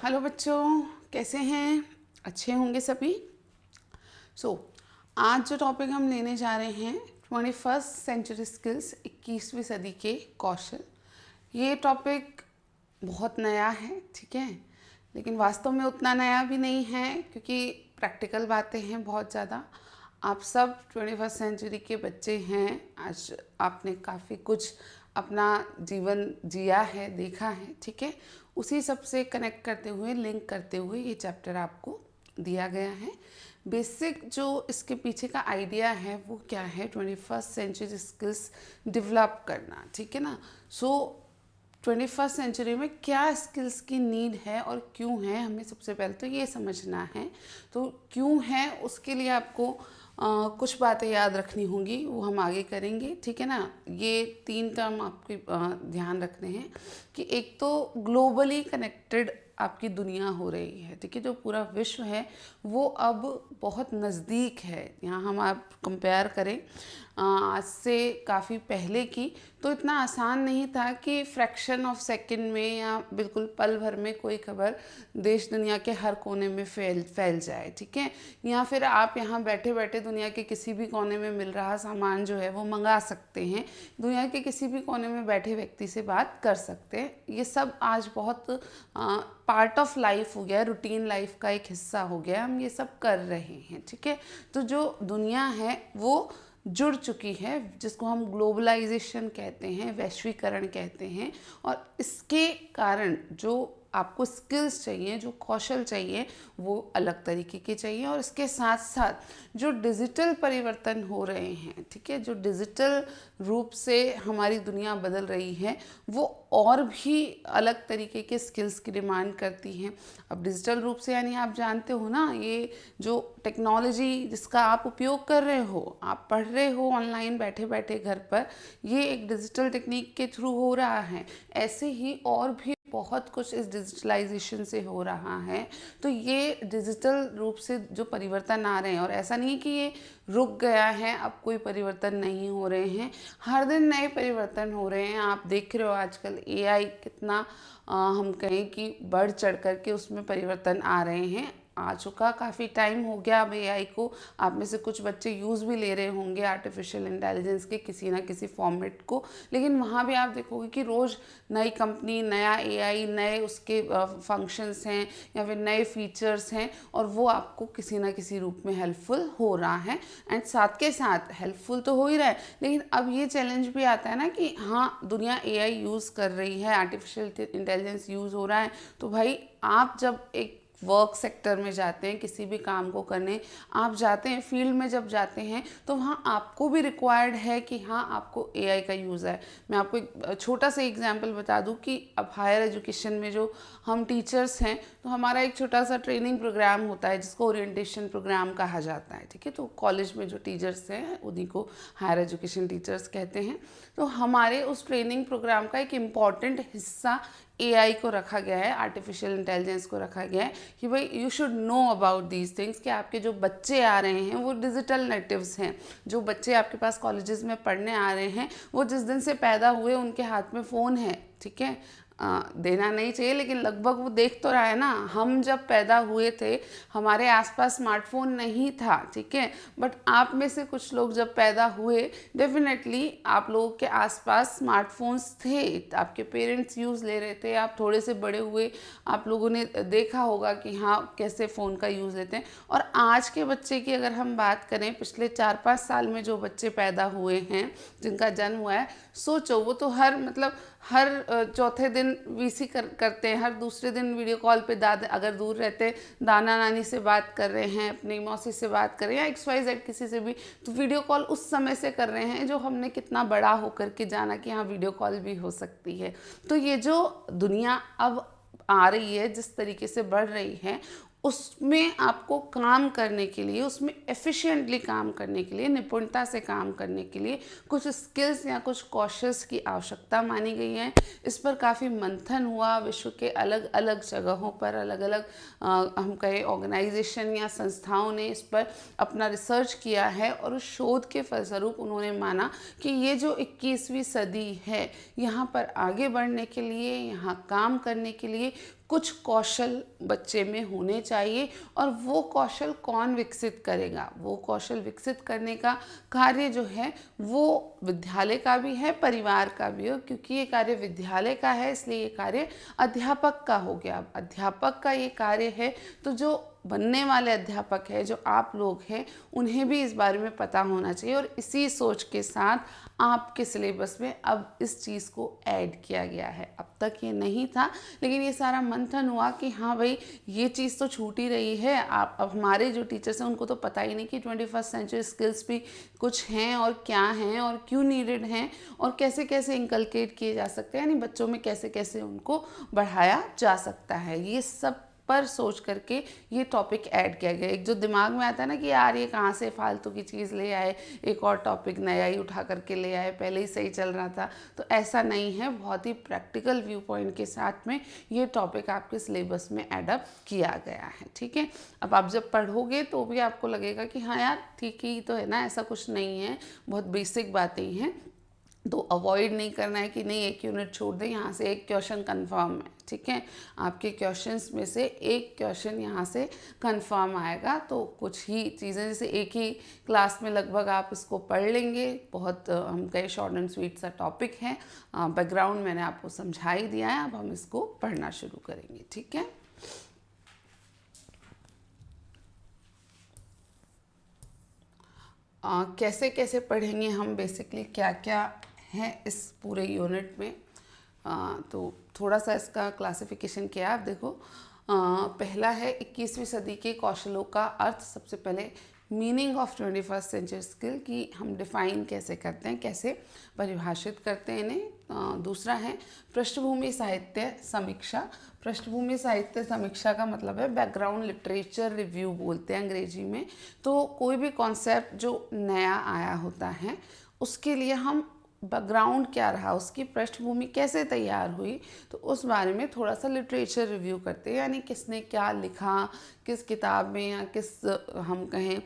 Hello बच्चों, कैसे हैं? अच्छे होंगे सभी। आज जो टॉपिक हम लेने जा रहे हैं 21st सेंचुरी स्किल्स, 21वीं सदी के कौशल। ये टॉपिक बहुत नया है, ठीक है, लेकिन वास्तव में उतना नया भी नहीं है क्योंकि प्रैक्टिकल बातें हैं बहुत ज़्यादा। आप सब 21st सेंचुरी के बच्चे हैं। आज आपने काफ़ी कुछ अपना जीवन जिया है, देखा है, ठीक है। उसी सब से कनेक्ट करते हुए, लिंक करते हुए ये चैप्टर आपको दिया गया है। बेसिक जो इसके पीछे का आइडिया है वो क्या है, 21st सेंचुरी स्किल्स डेवलप करना, ठीक है ना। 21st सेंचुरी में क्या स्किल्स की नीड है और क्यों है, हमें सबसे पहले तो ये समझना है। तो क्यों है उसके लिए आपको कुछ बातें याद रखनी होंगी, वो हम आगे करेंगे, ठीक है ना। ये 3 टर्म आपके ध्यान रखने हैं कि एक तो ग्लोबली कनेक्टेड आपकी दुनिया हो रही है, ठीक है। जो पूरा विश्व है वो अब बहुत नज़दीक है। यहाँ हम आप कंपेयर करें आज से काफ़ी पहले की, तो इतना आसान नहीं था कि फ्रैक्शन ऑफ सेकंड में या बिल्कुल पल भर में कोई खबर देश दुनिया के हर कोने में फैल जाए, ठीक है। या फिर आप यहाँ बैठे बैठे दुनिया के किसी भी कोने में मिल रहा सामान जो है वो मंगा सकते हैं, दुनिया के किसी भी कोने में बैठे व्यक्ति से बात कर सकते हैं। ये सब आज बहुत पार्ट ऑफ लाइफ हो गया, रूटीन लाइफ का एक हिस्सा हो गया, हम ये सब कर रहे हैं, ठीक है। तो जो दुनिया है वो जुड़ चुकी है, जिसको हम ग्लोबलाइजेशन कहते हैं, वैश्वीकरण कहते हैं। और इसके कारण जो आपको स्किल्स चाहिए, जो कौशल चाहिए, वो अलग तरीके के चाहिए। और इसके साथ साथ जो डिजिटल परिवर्तन हो रहे हैं, ठीक है, जो डिजिटल रूप से हमारी दुनिया बदल रही है, वो और भी अलग तरीके के स्किल्स की डिमांड करती हैं। अब डिजिटल रूप से यानी आप जानते हो ना, ये जो टेक्नोलॉजी जिसका आप उपयोग कर रहे हो, आप पढ़ रहे हो ऑनलाइन बैठे बैठे घर पर, ये एक डिजिटल टेक्निक के थ्रू हो रहा है। ऐसे ही और भी बहुत कुछ इस डिजिटलाइजेशन से हो रहा है। तो ये डिजिटल रूप से जो परिवर्तन आ रहे हैं, और ऐसा नहीं है कि ये रुक गया है, अब कोई परिवर्तन नहीं हो रहे हैं, हर दिन नए परिवर्तन हो रहे हैं। आप देख रहे हो आजकल एआई कितना हम कहें कि बढ़ चढ़ कर के उसमें परिवर्तन आ रहे हैं। आ चुका, काफ़ी टाइम हो गया अब एआई को। आप में से कुछ बच्चे यूज़ भी ले रहे होंगे आर्टिफिशियल इंटेलिजेंस के किसी ना किसी फॉर्मेट को, लेकिन वहाँ भी आप देखोगे कि रोज़ नई कंपनी, नया एआई, नए उसके फंक्शंस हैं या फिर नए फीचर्स हैं, और वो आपको किसी ना किसी रूप में हेल्पफुल हो रहा है। एंड साथ के साथ हेल्पफुल तो हो ही रहा है, लेकिन अब ये चैलेंज भी आता है ना कि हाँ, दुनिया एआई यूज़ कर रही है, आर्टिफिशियल इंटेलिजेंस यूज़ हो रहा है, तो भाई आप जब एक वर्क सेक्टर में जाते हैं, किसी भी काम को करने आप जाते हैं, फील्ड में जब जाते हैं, तो वहाँ आपको भी रिक्वायर्ड है कि हाँ, आपको एआई का यूज़ है। मैं आपको एक छोटा सा एग्जांपल बता दूँ कि अब हायर एजुकेशन में जो हम टीचर्स हैं, तो हमारा एक छोटा सा ट्रेनिंग प्रोग्राम होता है जिसको ओरिएंटेशन प्रोग्राम कहा जाता है, ठीक है। तो कॉलेज में जो टीचर्स हैं उन्हीं को हायर एजुकेशन टीचर्स कहते हैं। तो हमारे उस ट्रेनिंग प्रोग्राम का एक इम्पॉर्टेंट हिस्सा एआई को रखा गया है, आर्टिफिशियल इंटेलिजेंस को रखा गया है कि भाई you should know about these things, कि आपके जो बच्चे आ रहे हैं वो डिजिटल नेटिव्स हैं। जो बच्चे आपके पास कॉलेजेस में पढ़ने आ रहे हैं, वो जिस दिन से पैदा हुए उनके हाथ में फ़ोन है, ठीक है। देना नहीं चाहिए, लेकिन लगभग वो देख तो रहा है ना। हम जब पैदा हुए थे हमारे आसपास स्मार्टफोन नहीं था, ठीक है, बट आप में से कुछ लोग जब पैदा हुए, डेफिनेटली आप लोगों के आसपास स्मार्टफोन्स थे, आपके पेरेंट्स यूज़ ले रहे थे, आप थोड़े से बड़े हुए, आप लोगों ने देखा होगा कि हाँ, कैसे फ़ोन का यूज़ लेते हैं। और आज के बच्चे की अगर हम बात करें, पिछले 4-5 साल में जो बच्चे पैदा हुए हैं, जिनका जन्म हुआ है, सोचो वो तो हर चौथे दिन वीसी करते हैं, हर दूसरे दिन वीडियो कॉल पे दादा, अगर दूर रहते हैं, दादा नानी से बात कर रहे हैं, अपनी मौसी से बात कर रहे हैं, या XYZ किसी से भी, तो वीडियो कॉल उस समय से कर रहे हैं जो हमने कितना बड़ा होकर के जाना कि हाँ, वीडियो कॉल भी हो सकती है। तो ये जो दुनिया अब आ रही है, जिस तरीके से बढ़ रही है, उसमें आपको काम करने के लिए, उसमें एफिशिएंटली काम करने के लिए, निपुणता से काम करने के लिए कुछ स्किल्स या कुछ कौशल्स की आवश्यकता मानी गई है। इस पर काफ़ी मंथन हुआ, विश्व के अलग अलग जगहों पर अलग अलग हम कहें ऑर्गेनाइजेशन या संस्थाओं ने इस पर अपना रिसर्च किया है, और उस शोध के फलस्वरूप उन्होंने माना कि ये जो 21वीं सदी है, यहाँ पर आगे बढ़ने के लिए, यहाँ काम करने के लिए कुछ कौशल बच्चे में होने चाहिए, और वो कौशल कौन विकसित करेगा? वो कौशल विकसित करने का कार्य जो है वो विद्यालय का भी है, परिवार का भी हो, क्योंकि ये कार्य विद्यालय का है इसलिए ये कार्य अध्यापक का हो गया। अब अध्यापक का ये कार्य है तो जो बनने वाले अध्यापक है, जो आप लोग हैं, उन्हें भी इस बारे में पता होना चाहिए, और इसी सोच के साथ आपके सिलेबस में अब इस चीज़ को ऐड किया गया है। अब तक ये नहीं था, लेकिन ये सारा मंथन हुआ कि हाँ भाई ये चीज़ तो छूट ही रही है। आप अब हमारे जो टीचर्स हैं उनको तो पता ही नहीं कि 21st सेंचुरी स्किल्स भी कुछ हैं और क्या हैं और क्यों नीडेड हैं और कैसे कैसे इंकलकेट किए जा सकते हैं, यानी बच्चों में कैसे कैसे उनको बढ़ाया जा सकता है। ये सब पर सोच करके ये टॉपिक ऐड किया गया। एक जो दिमाग में आता है ना कि यार ये कहाँ से फालतू की चीज़ ले आए, एक और टॉपिक नया ही उठा करके ले आए, पहले ही सही चल रहा था, तो ऐसा नहीं है। बहुत ही प्रैक्टिकल व्यू पॉइंट के साथ में ये टॉपिक आपके सिलेबस में एडअप किया गया है, ठीक है। अब आप जब पढ़ोगे तो भी आपको लगेगा कि हाँ यार ठीक ही तो है ना, ऐसा कुछ नहीं है, बहुत बेसिक बातें ही हैं। तो अवॉइड नहीं करना है कि नहीं एक यूनिट छोड़ दें, यहाँ से एक क्वेश्चन कंफर्म है, ठीक है। आपके क्वेश्चंस में से एक क्वेश्चन यहाँ से कंफर्म आएगा। तो कुछ ही चीज़ें जैसे एक ही क्लास में लगभग आप इसको पढ़ लेंगे। बहुत हम कहे शॉर्ट एंड स्वीट सा टॉपिक है। बैकग्राउंड मैंने आपको समझा ही दिया है, अब हम इसको पढ़ना शुरू करेंगे, ठीक है। कैसे कैसे पढ़ेंगे हम, बेसिकली क्या क्या है इस पूरे यूनिट में। तो थोड़ा सा इसका क्लासिफिकेशन किया आप देखो। पहला है 21वीं सदी के कौशलों का अर्थ। सबसे पहले meaning of 21st century skill की हम डिफ़ाइन कैसे करते हैं, कैसे परिभाषित करते हैं इन्हें। दूसरा है पृष्ठभूमि साहित्य समीक्षा। पृष्ठभूमि साहित्य समीक्षा का मतलब है बैकग्राउंड लिटरेचर रिव्यू बोलते हैं अंग्रेजी में। तो कोई भी कॉन्सेप्ट जो नया आया होता है उसके लिए हम बैकग्राउंड क्या रहा, उसकी पृष्ठभूमि कैसे तैयार हुई, तो उस बारे में थोड़ा सा लिटरेचर रिव्यू करते हैं, यानी किसने क्या लिखा, किस किताब में या किस हम कहें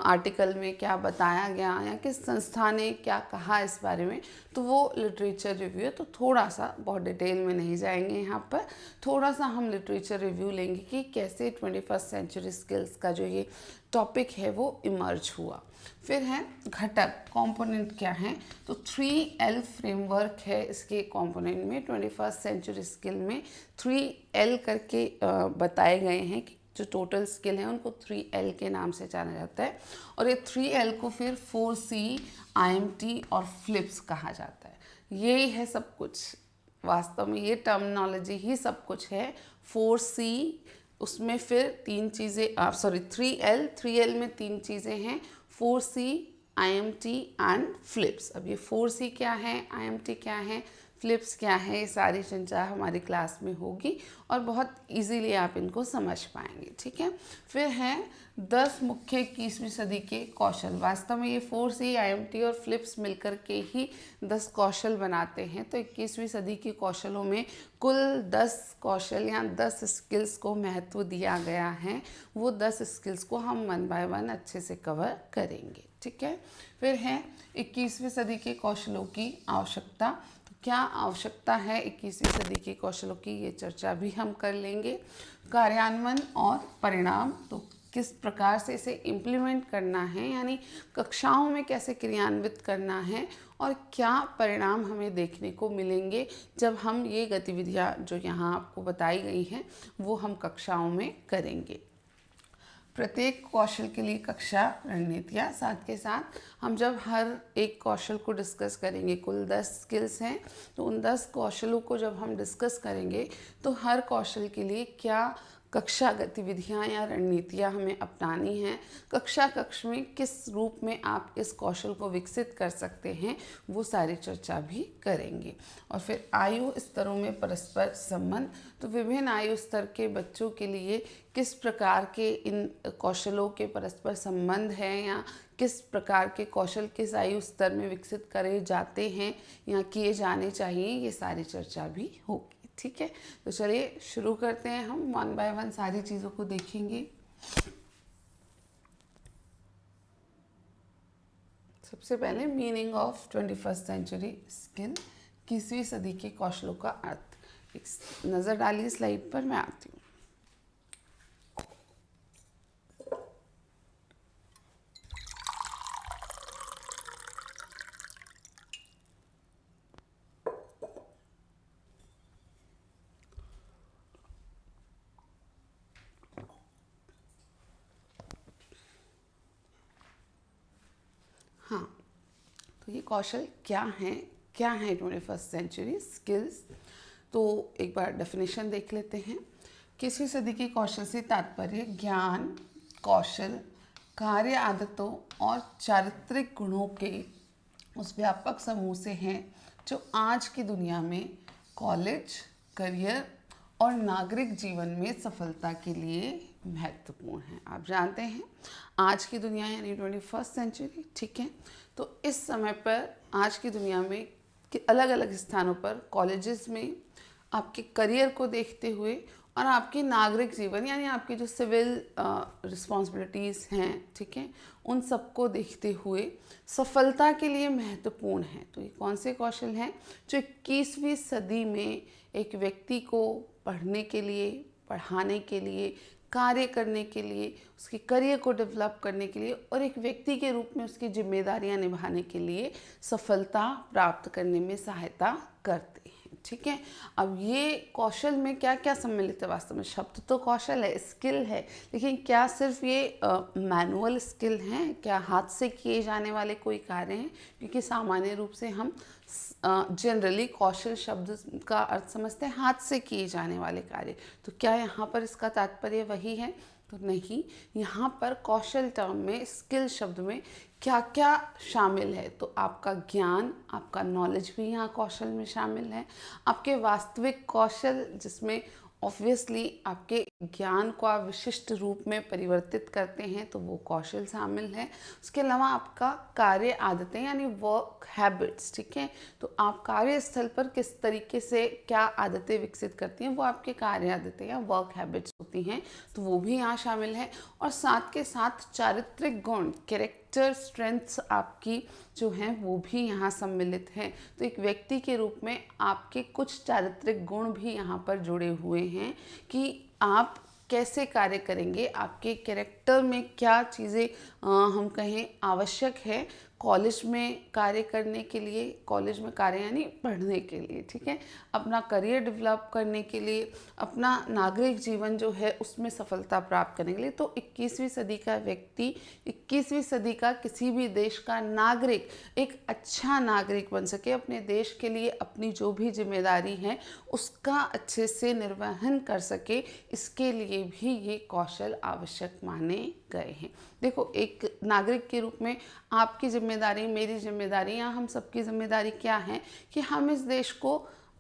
आर्टिकल में क्या बताया गया, या किस संस्था ने क्या कहा इस बारे में, तो वो लिटरेचर रिव्यू है। तो थोड़ा सा, बहुत डिटेल में नहीं जाएंगे यहाँ पर, थोड़ा सा हम लिटरेचर रिव्यू लेंगे कि कैसे 21st सेंचुरी स्किल्स का जो ये टॉपिक है वो इमर्ज हुआ। फिर है घटक, कंपोनेंट क्या है, तो 3L फ्रेमवर्क है इसके कंपोनेंट में। 21st सेंचुरी स्किल में 3L करके बताए गए हैं कि जो टोटल स्किल है उनको 3L के नाम से जाना जाता है, और ये 3L को फिर 4C, IMT और फ्लिप्स कहा जाता है। यही है सब कुछ, वास्तव में ये टर्मिनोलॉजी ही सब कुछ है। 4C उसमें फिर तीन चीज़ें, सॉरी 3L में तीन चीज़ें हैं, 4C, IMT एंड फ्लिप्स। अब ये 4C क्या है, IMT क्या है, फ्लिप्स क्या है, ये सारी चर्चा हमारी क्लास में होगी और बहुत इजीली आप इनको समझ पाएंगे, ठीक है। फिर है 10 मुख्य 21वीं सदी के कौशल। वास्तव में ये 4C, IMT और फ्लिप्स मिलकर के ही 10 कौशल बनाते हैं। तो 21वीं सदी के कौशलों में कुल 10 कौशल या 10 स्किल्स को महत्व दिया गया है। वो 10 स्किल्स को हम 1 बाय 1 अच्छे से कवर करेंगे, ठीक है। फिर है 21वीं सदी के कौशलों की आवश्यकता। तो क्या आवश्यकता है 21वीं सदी के कौशलों की, ये चर्चा भी हम कर लेंगे। कार्यान्वयन और परिणाम, तो किस प्रकार से इसे इम्प्लीमेंट करना है, यानी कक्षाओं में कैसे क्रियान्वित करना है और क्या परिणाम हमें देखने को मिलेंगे जब हम ये गतिविधियाँ जो यहाँ आपको बताई गई हैं वो हम कक्षाओं में करेंगे। प्रत्येक कौशल के लिए कक्षा रणनीतियाँ, साथ के साथ हम जब हर एक कौशल को डिस्कस करेंगे, कुल 10 स्किल्स हैं, तो उन 10 कौशलों को जब हम डिस्कस करेंगे तो हर कौशल के लिए क्या कक्षा गतिविधियाँ या रणनीतियाँ हमें अपनानी हैं, कक्षा कक्ष में किस रूप में आप इस कौशल को विकसित कर सकते हैं, वो सारी चर्चा भी करेंगे। और फिर आयु स्तरों में परस्पर संबंध, तो विभिन्न आयु स्तर के बच्चों के लिए किस प्रकार के इन कौशलों के परस्पर संबंध हैं, या किस प्रकार के कौशल किस आयु स्तर में विकसित करे जाते हैं या किए जाने चाहिए, ये सारी चर्चा भी होगी, ठीक है। तो चलिए शुरू करते हैं, हम 1 बाय 1 सारी चीज़ों को देखेंगे। सबसे पहले meaning of 21st century skill, 21वीं सदी के कौशलों का अर्थ। एक नज़र डालिए स्लाइड पर, मैं आती हूँ। हाँ, तो ये कौशल क्या हैं, क्या है 21st सेंचुरी स्किल्स। तो एक बार डेफिनेशन देख लेते हैं। 21वीं सदी की कौशल से तात्पर्य ज्ञान, कौशल, कार्य आदतों और चारित्रिक गुणों के उस व्यापक समूह से हैं जो आज की दुनिया में कॉलेज, करियर और नागरिक जीवन में सफलता के लिए महत्वपूर्ण है। आप जानते हैं आज की दुनिया यानी 21st सेंचुरी, ठीक है। तो इस समय पर आज की दुनिया में अलग अलग स्थानों पर कॉलेजेस में आपके करियर को देखते हुए और आपके नागरिक जीवन यानी आपकी जो सिविल रिस्पॉन्सिबिलिटीज़ हैं, ठीक है, उन सबको देखते हुए सफलता के लिए महत्वपूर्ण है। तो ये कौन से कौशल हैं जो 21वीं सदी में एक व्यक्ति को पढ़ने के लिए, पढ़ाने के लिए, कार्य करने के लिए, उसके करियर को डेवलप करने के लिए और एक व्यक्ति के रूप में उसकी जिम्मेदारियां निभाने के लिए सफलता प्राप्त करने में सहायता करते हैं, ठीक है। अब ये कौशल में क्या क्या सम्मिलित है? वास्तव में शब्द तो कौशल है, स्किल है, लेकिन क्या सिर्फ ये मैनुअल स्किल हैं? क्या हाथ से किए जाने वाले कोई कार्य हैं? क्योंकि सामान्य रूप से हम जनरली कौशल शब्द का अर्थ समझते हैं हाथ से किए जाने वाले कार्य। तो क्या यहाँ पर इसका तात्पर्य वही है? तो नहीं, यहाँ पर कौशल टर्म में, स्किल शब्द में क्या क्या शामिल है? तो आपका ज्ञान, आपका नॉलेज भी यहाँ कौशल में शामिल है। आपके वास्तविक कौशल जिसमें ऑब्वियसली आपके ज्ञान को आप विशिष्ट रूप में परिवर्तित करते हैं, तो वो कौशल शामिल है। उसके अलावा आपका कार्य आदतें यानी वर्क हैबिट्स, ठीक है। तो आप कार्यस्थल पर किस तरीके से क्या आदतें विकसित करती हैं, वो आपके कार्य आदतें या वर्क हैबिट्स होती हैं, तो वो भी यहाँ शामिल है। और साथ के साथ चारित्रिक गुण, कैरेक्टर स्ट्रेंथ्स आपकी जो हैं वो भी यहाँ सम्मिलित हैं। तो एक व्यक्ति के रूप में आपके कुछ चारित्रिक गुण भी यहाँ पर जुड़े हुए हैं कि आप कैसे कार्य करेंगे, आपके कैरेक्टर में क्या चीज़ें हम कहें आवश्यक है कॉलेज में कार्य करने के लिए, कॉलेज में कार्य यानी पढ़ने के लिए, ठीक है, अपना करियर डेवलप करने के लिए, अपना नागरिक जीवन जो है उसमें सफलता प्राप्त करने के लिए। तो 21वीं सदी का व्यक्ति, 21वीं सदी का किसी भी देश का नागरिक एक अच्छा नागरिक बन सके, अपने देश के लिए अपनी जो भी जिम्मेदारी है उसका अच्छे से निर्वहन कर सके, इसके लिए भी ये कौशल आवश्यक माने गए हैं। देखो, एक नागरिक के रूप में आपकी जिम्मेदारी, मेरी जिम्मेदारी या हम सबकी जिम्मेदारी क्या है कि हम इस देश को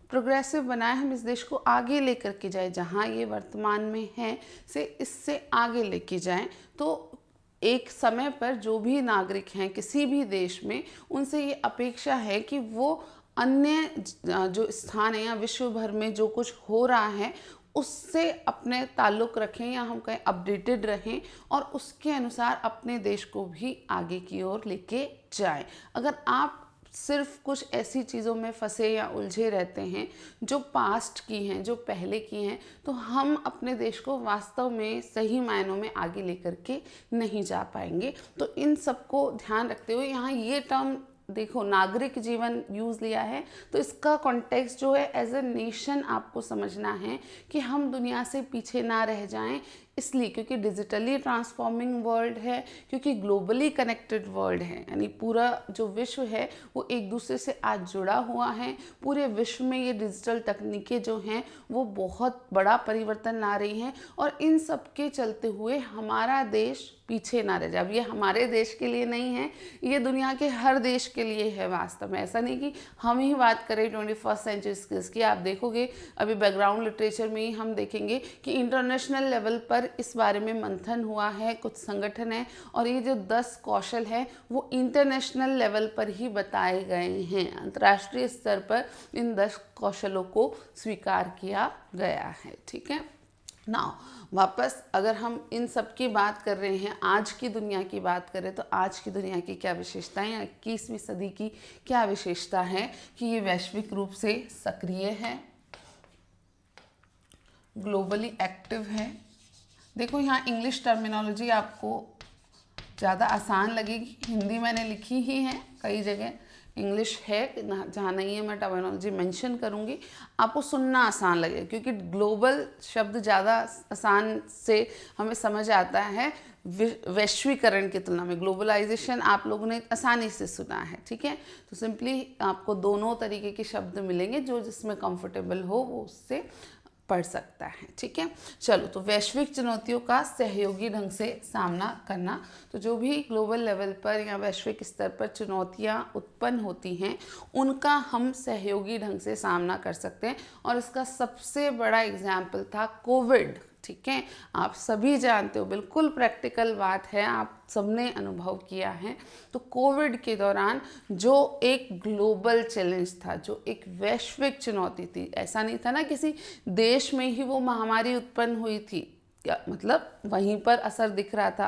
प्रोग्रेसिव बनाएं, हम इस देश को आगे लेकर के जाएं, जहां ये वर्तमान में है से इससे आगे लेके जाएं। तो एक समय पर जो भी नागरिक हैं किसी भी देश में, उनसे ये अपेक्षा है कि वो अन्य जो स्थान है या विश्व भर में जो कुछ हो रहा है उससे अपने ताल्लुक़ रखें या हम कहें अपडेटेड रहें और उसके अनुसार अपने देश को भी आगे की ओर लेके जाएं। अगर आप सिर्फ कुछ ऐसी चीज़ों में फंसे या उलझे रहते हैं जो पास्ट की हैं, जो पहले की हैं, तो हम अपने देश को वास्तव में सही मायनों में आगे लेकर के नहीं जा पाएंगे। तो इन सबको ध्यान रखते हुए यहाँ ये टर्म देखो, नागरिक जीवन यूज़ लिया है, तो इसका कॉन्टेक्स्ट जो है एज ए नेशन आपको समझना है कि हम दुनिया से पीछे ना रह जाएं, इसलिए क्योंकि डिजिटली ट्रांसफॉर्मिंग वर्ल्ड है, क्योंकि ग्लोबली कनेक्टेड वर्ल्ड है, यानी पूरा जो विश्व है वो एक दूसरे से आज जुड़ा हुआ है। पूरे विश्व में ये डिजिटल तकनीकें जो हैं वो बहुत बड़ा परिवर्तन ला रही हैं और इन सब के चलते हुए हमारा देश पीछे ना रह जाए। अब ये हमारे देश के लिए नहीं है, ये दुनिया के हर देश के लिए है। वास्तव में ऐसा नहीं कि हम ही बात करें 21st सेंचुरी स्किल्स की। आप देखोगे अभी बैकग्राउंड लिटरेचर में ही हम देखेंगे कि इंटरनेशनल लेवल पर इस बारे में मंथन हुआ है, कुछ संगठन है और ये जो 10 कौशल हैं वो इंटरनेशनल लेवल पर ही बताए गए हैं। अंतर्राष्ट्रीय स्तर पर इन 10 कौशलों को स्वीकार किया गया है, ठीक है ना। वापस अगर हम इन सब की बात कर रहे हैं, आज की दुनिया की बात करें, तो आज की दुनिया की क्या विशेषताएं या 21वीं सदी की क्या विशेषता है कि ये वैश्विक रूप से सक्रिय है, ग्लोबली एक्टिव है। देखो यहाँ इंग्लिश टर्मिनोलॉजी आपको ज़्यादा आसान लगेगी, हिंदी मैंने लिखी ही है, कई जगह इंग्लिश है, जहाँ नहीं है मैं टर्मिनोलॉजी मेंशन करूँगी, आपको सुनना आसान लगेगा क्योंकि ग्लोबल शब्द ज़्यादा आसान से हमें समझ आता है वैश्वीकरण की तुलना में। ग्लोबलाइजेशन आप लोगों ने आसानी से सुना है, ठीक है। तो सिंपली आपको दोनों तरीके के शब्द मिलेंगे, जो जिसमें कंफर्टेबल हो वो उससे पढ़ सकता है, ठीक है। चलो, तो वैश्विक चुनौतियों का सहयोगी ढंग से सामना करना। तो जो भी ग्लोबल लेवल पर या वैश्विक स्तर पर चुनौतियां उत्पन्न होती हैं उनका हम सहयोगी ढंग से सामना कर सकते हैं। और इसका सबसे बड़ा एग्जाम्पल था कोविड, ठीक है। आप सभी जानते हो, बिल्कुल प्रैक्टिकल बात है, आप सबने अनुभव किया है। तो कोविड के दौरान जो एक ग्लोबल चैलेंज था, जो एक वैश्विक चुनौती थी, ऐसा नहीं था ना किसी देश में ही वो महामारी उत्पन्न हुई थी, मतलब वहीं पर असर दिख रहा था,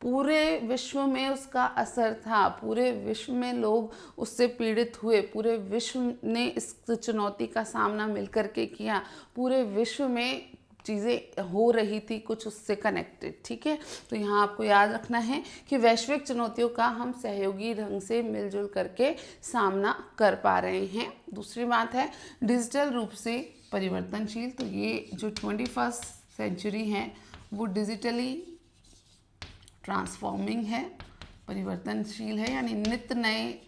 पूरे विश्व में उसका असर था, पूरे विश्व में लोग उससे पीड़ित हुए, पूरे विश्व ने इस चुनौती का सामना मिलकर के किया, पूरे विश्व में चीज़ें हो रही थी कुछ उससे कनेक्टेड, ठीक है। तो यहाँ आपको याद रखना है कि वैश्विक चुनौतियों का हम सहयोगी ढंग से मिलजुल करके सामना कर पा रहे हैं। दूसरी बात है डिजिटल रूप से परिवर्तनशील। तो ये जो 21st सेंचुरी है वो डिजिटली ट्रांसफॉर्मिंग है, परिवर्तनशील है, यानी नित्य नए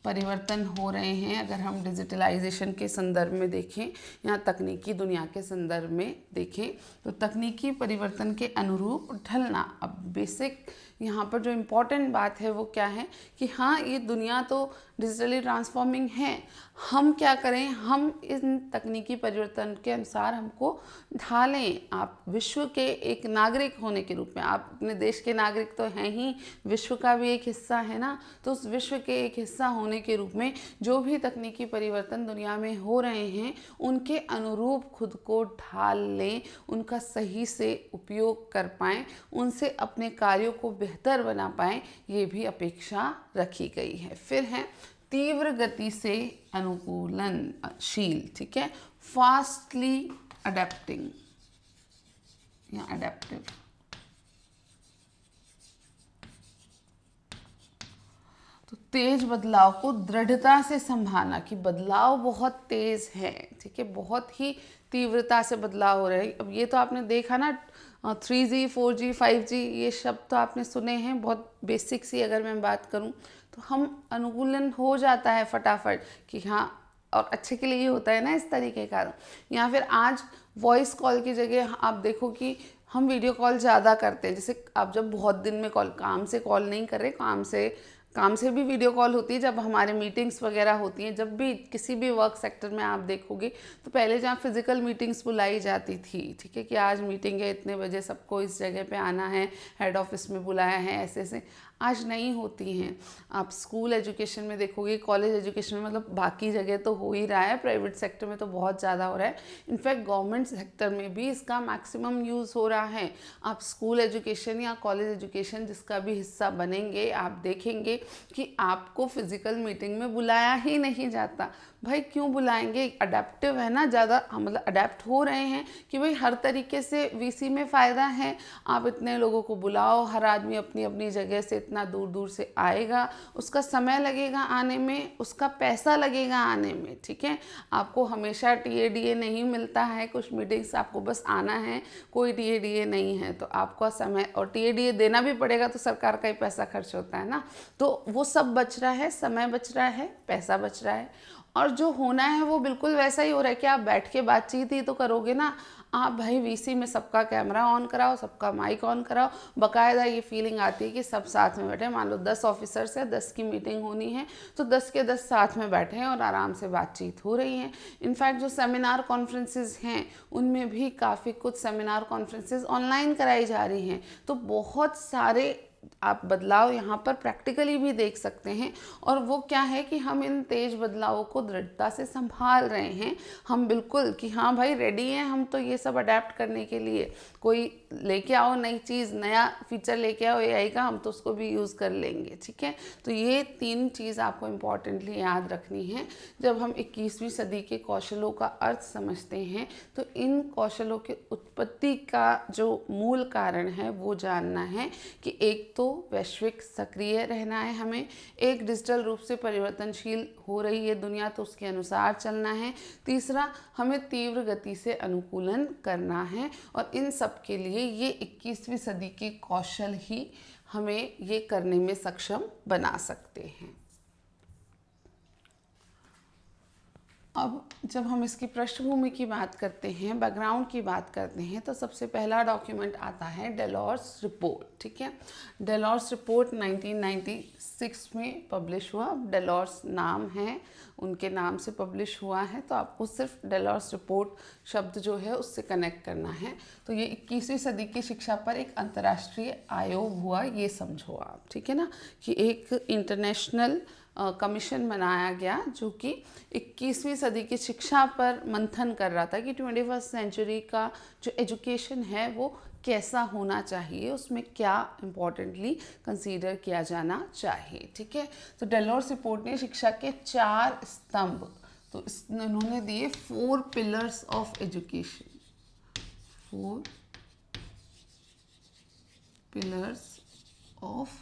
परिवर्तन हो रहे हैं। अगर हम डिजिटलाइजेशन के संदर्भ में देखें या तकनीकी दुनिया के संदर्भ में देखें तो तकनीकी परिवर्तन के अनुरूप ढलना। अब बेसिक यहाँ पर जो इम्पोर्टेंट बात है वो क्या है कि हाँ, ये दुनिया तो डिजिटली ट्रांसफॉर्मिंग है, हम क्या करें, हम इन तकनीकी परिवर्तन के अनुसार हमको ढालें। आप विश्व के एक नागरिक होने के रूप में, आप अपने देश के नागरिक तो हैं ही, विश्व का भी एक हिस्सा है ना, तो उस विश्व के एक हिस्सा होने के रूप में जो भी तकनीकी परिवर्तन दुनिया में हो रहे हैं उनके अनुरूप खुद को ढाल लें, उनका सही से उपयोग कर पाएँ, उनसे अपने कार्यों को बेहतर बना पाएँ, ये भी अपेक्षा रखी गई है। फिर है तीव्र गति से अनुकूलनशील, ठीक है, फास्टली अडेप्टिंग या अडेप्टिव। तो तेज बदलाव को दृढ़ता से संभालना, कि बदलाव बहुत तेज है, ठीक है, बहुत ही तीव्रता से बदलाव हो रहे हैं। अब ये तो आपने देखा ना 3G 4G 5G ये शब्द तो आपने सुने हैं, बहुत बेसिक सी अगर मैं बात करूं तो हम अनुकूलन हो जाता है फटाफट कि हाँ, और अच्छे के लिए ही होता है ना इस तरीके का। या फिर आज वॉइस कॉल की जगह आप देखो कि हम वीडियो कॉल ज़्यादा करते हैं। जैसे आप जब बहुत दिन में काम से कॉल नहीं कर रहे, काम से भी वीडियो कॉल होती है, जब हमारे मीटिंग्स वगैरह होती हैं, जब भी किसी भी वर्क सेक्टर में आप देखोगे तो पहले जहाँ फिजिकल मीटिंग्स बुलाई जाती थी, ठीक है, कि आज मीटिंग है इतने बजे, सबको इस जगह पे आना है, हेड ऑफिस में बुलाया है, ऐसे ऐसे, आज नहीं होती हैं। आप स्कूल एजुकेशन में देखोगे, कॉलेज एजुकेशन में, मतलब बाकी जगह तो हो ही रहा है, प्राइवेट सेक्टर में तो बहुत ज़्यादा हो रहा है, इनफैक्ट गवर्नमेंट सेक्टर में भी इसका मैक्सिमम यूज़ हो रहा है। आप स्कूल एजुकेशन या कॉलेज एजुकेशन जिसका भी हिस्सा बनेंगे, आप देखेंगे कि आपको फिजिकल मीटिंग में बुलाया ही नहीं जाता। भाई क्यों बुलाएंगे, अडेप्टिव है ना, ज़्यादा मतलब अडेप्ट हो रहे हैं कि भाई हर तरीके से वीसी में फ़ायदा है, आप इतने लोगों को बुलाओ, हर आदमी अपनी अपनी जगह से इतना दूर दूर से आएगा, उसका समय लगेगा आने में, उसका पैसा लगेगा आने में, ठीक है। आपको हमेशा टीएडीए नहीं मिलता है, कुछ मीटिंग्स आपको बस आना है, कोई टीएडीए नहीं है तो आपका समय, और टीएडीए देना भी पड़ेगा तो सरकार का ही पैसा खर्च होता है ना, तो वो सब बच रहा है, समय बच रहा है, पैसा बच रहा है, और जो होना है वो बिल्कुल वैसा ही हो रहा है कि आप बैठ के बातचीत ही तो करोगे ना। आप भाई वीसी में सबका कैमरा ऑन कराओ, सबका माइक ऑन कराओ, बाकायदा ये फीलिंग आती है कि सब साथ में बैठे। मान लो 10 ऑफिसर्स है, 10 की मीटिंग होनी है तो 10 के 10 साथ में बैठे हैं और आराम से बातचीत हो रही है। इनफैक्ट जो सेमिनार कॉन्फ्रेंसेज हैं उनमें भी काफ़ी कुछ सेमिनार कॉन्फ्रेंसेज ऑनलाइन कराई जा रही हैं, तो बहुत सारे आप बदलाव यहाँ पर प्रैक्टिकली भी देख सकते हैं। और वो क्या है कि हम इन तेज बदलावों को दृढ़ता से संभाल रहे हैं। हम बिल्कुल कि हाँ भाई रेडी हैं हम तो ये सब अडेप्ट करने के लिए। कोई लेके आओ नई चीज़, नया फीचर लेके आओ एआई का, हम तो उसको भी यूज़ कर लेंगे, ठीक है। तो ये 3 चीज़ आपको इम्पॉर्टेंटली याद रखनी है जब हम 21वीं सदी के कौशलों का अर्थ समझते हैं। तो इन कौशलों के उत्पत्ति का जो मूल कारण है वो जानना है कि एक तो वैश्विक सक्रिय रहना है हमें, एक डिजिटल रूप से परिवर्तनशील हो रही है दुनिया तो उसके अनुसार चलना है, तीसरा हमें तीव्र गति से अनुकूलन करना है। और इन सब के लिए ये 21वीं सदी के कौशल ही हमें ये करने में सक्षम बना सकते हैं। अब जब हम इसकी पृष्ठभूमि की बात करते हैं, बैकग्राउंड की बात करते हैं, तो सबसे पहला डॉक्यूमेंट आता है डेलॉर्स रिपोर्ट, ठीक है। डेलॉर्स रिपोर्ट 1996 में पब्लिश हुआ। डेलॉर्स नाम है, उनके नाम से पब्लिश हुआ है, तो आपको सिर्फ डेलॉर्स रिपोर्ट शब्द जो है उससे कनेक्ट करना है। तो ये 21वीं सदी की शिक्षा पर एक अंतर्राष्ट्रीय आयोग हुआ, ये समझो आप, ठीक है ना, कि एक इंटरनेशनल कमीशन बनाया गया जो कि 21वीं सदी की शिक्षा पर मंथन कर रहा था कि 21st सेंचुरी का जो एजुकेशन है वो कैसा होना चाहिए, उसमें क्या इम्पोर्टेंटली कंसीडर किया जाना चाहिए, ठीक है। तो डेलॉर्स रिपोर्ट ने शिक्षा के 4 स्तंभ, तो उन्होंने दिए 4 pillars of education, 4 pillars of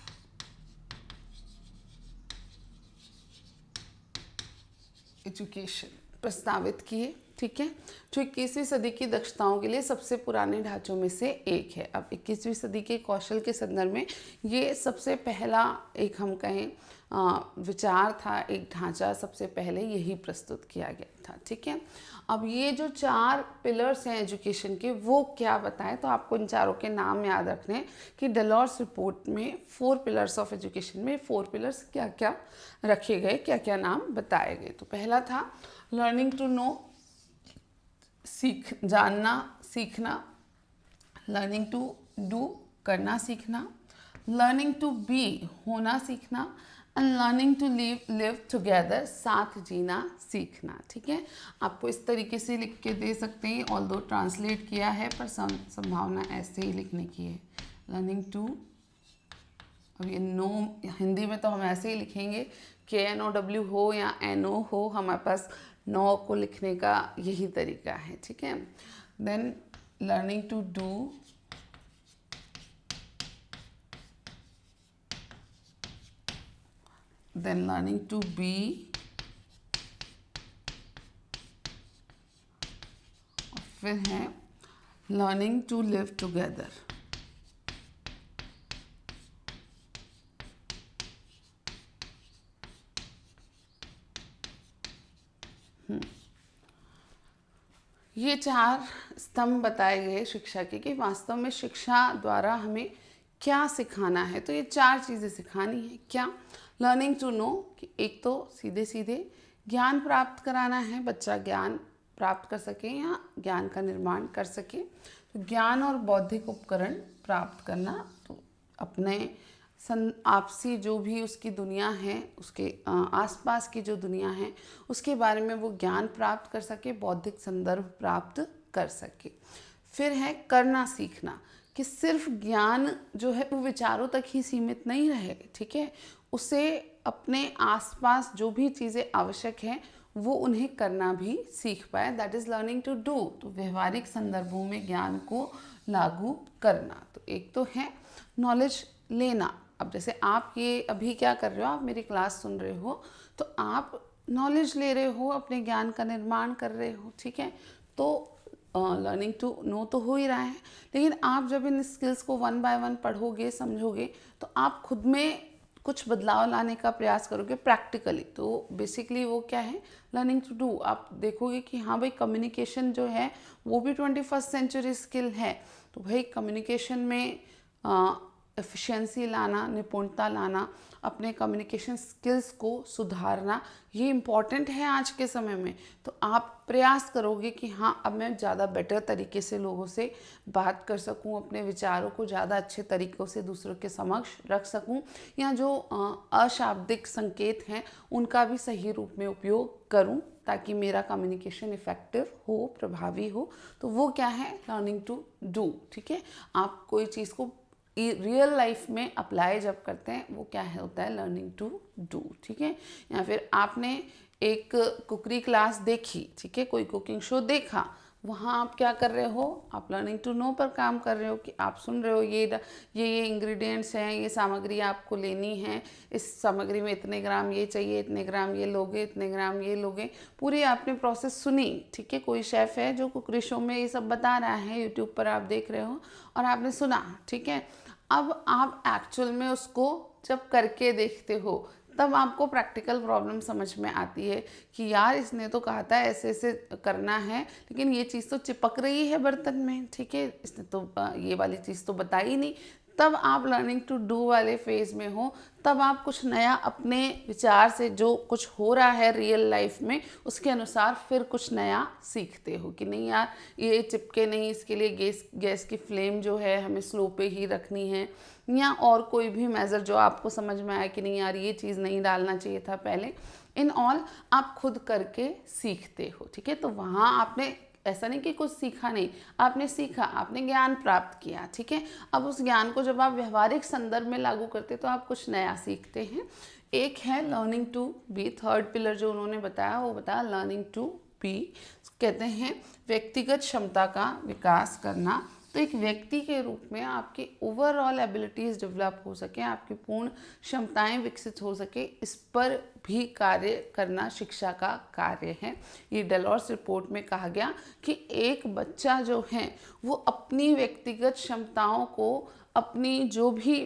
education प्रस्तावित किए, ठीक है, जो 21वीं सदी की दक्षताओं के लिए सबसे पुराने ढांचों में से एक है। अब 21वीं सदी के कौशल के संदर्भ में ये सबसे पहला एक हम कहें विचार था, एक ढांचा सबसे पहले यही प्रस्तुत किया गया था, ठीक है। अब ये जो 4 पिलर्स हैं एजुकेशन के वो क्या बताएं, तो आपको इन चारों के नाम याद रखने हैं कि डेलॉर्स रिपोर्ट में 4 पिलर्स ऑफ एजुकेशन में 4 पिलर्स क्या क्या रखे गए, क्या क्या नाम बताए गए। तो पहला था लर्निंग टू नो, जानना सीखना, लर्निंग टू डू करना सीखना, लर्निंग टू बी होना सीखना, and learning to live together साथ जीना सीखना, ठीक है। आपको इस तरीके से लिख के दे सकते हैं, ऑल्दो ट्रांसलेट किया है पर संभावना ऐसे ही लिखने की है, लर्निंग टू। अब ये नो हिंदी में तो हम ऐसे ही लिखेंगे KNOW हो या NO हो, हमारे पास नो को लिखने का यही तरीका है, ठीक है। Then learning to do, then learning to be, और फिर है learning to live together। ये 4 स्तंभ बताए गए शिक्षा के कि वास्तव में शिक्षा द्वारा हमें क्या सिखाना है। तो ये 4 चीज़ें सिखानी है। क्या? लर्निंग टू नो, कि एक तो सीधे सीधे ज्ञान प्राप्त कराना है, बच्चा ज्ञान प्राप्त कर सके या ज्ञान का निर्माण कर सके। तो ज्ञान और बौद्धिक उपकरण प्राप्त करना, तो अपने आपसी जो भी उसकी दुनिया है, उसके आसपास की जो दुनिया है उसके बारे में वो ज्ञान प्राप्त कर सके, बौद्धिक संदर्भ प्राप्त कर सके। फिर है करना सीखना, कि सिर्फ ज्ञान जो है वो विचारों तक ही सीमित नहीं रहे, ठीक है, उसे अपने आसपास जो भी चीज़ें आवश्यक हैं वो उन्हें करना भी सीख पाए, that is learning to do. तो व्यवहारिक संदर्भों में ज्ञान को लागू करना। तो एक तो है नॉलेज लेना। अब जैसे आप ये अभी क्या कर रहे हो, आप मेरी क्लास सुन रहे हो, तो आप नॉलेज ले रहे हो, अपने ज्ञान का निर्माण कर रहे हो, ठीक है। तो लर्निंग टू नो तो हो ही रहा है, लेकिन आप जब इन स्किल्स को 1 बाय 1 पढ़ोगे, समझोगे, तो आप खुद में कुछ बदलाव लाने का प्रयास करोगे प्रैक्टिकली। तो बेसिकली वो क्या है, लर्निंग टू डू। आप देखोगे कि हाँ भाई कम्युनिकेशन जो है वो भी 21st सेंचुरी स्किल है। तो भाई कम्युनिकेशन में एफिशिएंसी लाना, निपुणता लाना, अपने कम्युनिकेशन स्किल्स को सुधारना, ये इम्पॉर्टेंट है आज के समय में। तो आप प्रयास करोगे कि हाँ, अब मैं ज़्यादा बेटर तरीके से लोगों से बात कर सकूं, अपने विचारों को ज़्यादा अच्छे तरीक़ों से दूसरों के समक्ष रख सकूं, या जो अशाब्दिक संकेत हैं उनका भी सही रूप में उपयोग करूं, ताकि मेरा कम्युनिकेशन इफ़ेक्टिव हो, प्रभावी हो। तो वो क्या है? Learning to do. ठीक है, आप कोई चीज़ को रियल लाइफ में अप्लाई जब करते हैं, वो क्या है होता है? Learning to do. ठीक है, या फिर आपने एक कुकरी क्लास देखी, ठीक है, कोई कुकिंग शो देखा, वहाँ आप क्या कर रहे हो? आप लर्निंग टू नो पर काम कर रहे हो कि आप सुन रहे हो ये इंग्रेडिएंट्स हैं, ये सामग्री आपको लेनी है, इस सामग्री में इतने ग्राम ये चाहिए, इतने ग्राम ये लोगे, इतने ग्राम ये लोगे। पूरी आपने प्रोसेस सुनी। ठीक है, कोई शेफ़ है जो कुकरी शो में ये सब बता रहा है, यूट्यूब पर आप देख रहे हो और आपने सुना। ठीक है, अब आप एक्चुअल में उसको जब करके देखते हो, तब आपको प्रैक्टिकल प्रॉब्लम समझ में आती है कि यार इसने तो कहा था ऐसे ऐसे करना है, लेकिन ये चीज़ तो चिपक रही है बर्तन में। ठीक है, इसने तो ये वाली चीज़ तो बताई नहीं। तब आप लर्निंग टू डू वाले फेज़ में हो, तब आप कुछ नया अपने विचार से, जो कुछ हो रहा है रियल लाइफ में, उसके अनुसार फिर कुछ नया सीखते हो कि नहीं यार, ये चिपके नहीं, इसके लिए गैस की फ्लेम जो है हमें स्लो पे ही रखनी है, या और कोई भी मेज़र जो आपको समझ में आया कि नहीं यार, ये चीज़ नहीं डालना चाहिए था पहले। इन ऑल आप खुद करके सीखते हो। ठीक है, तो वहाँ आपने ऐसा नहीं कि कुछ सीखा नहीं, आपने सीखा, आपने ज्ञान प्राप्त किया। ठीक है, अब उस ज्ञान को जब आप व्यवहारिक संदर्भ में लागू करते तो आप कुछ नया सीखते हैं। एक है learning to be, third pillar जो उन्होंने बताया वो बताया लर्निंग टू बी। कहते हैं व्यक्तिगत क्षमता का विकास करना। तो एक व्यक्ति के रूप में आपकी ओवरऑल एबिलिटीज़ डेवलप हो सके, आपकी पूर्ण क्षमताएं विकसित हो सके, इस पर भी कार्य करना शिक्षा का कार्य है। ये डेलॉर्स रिपोर्ट में कहा गया कि एक बच्चा जो है वो अपनी व्यक्तिगत क्षमताओं को, अपनी जो भी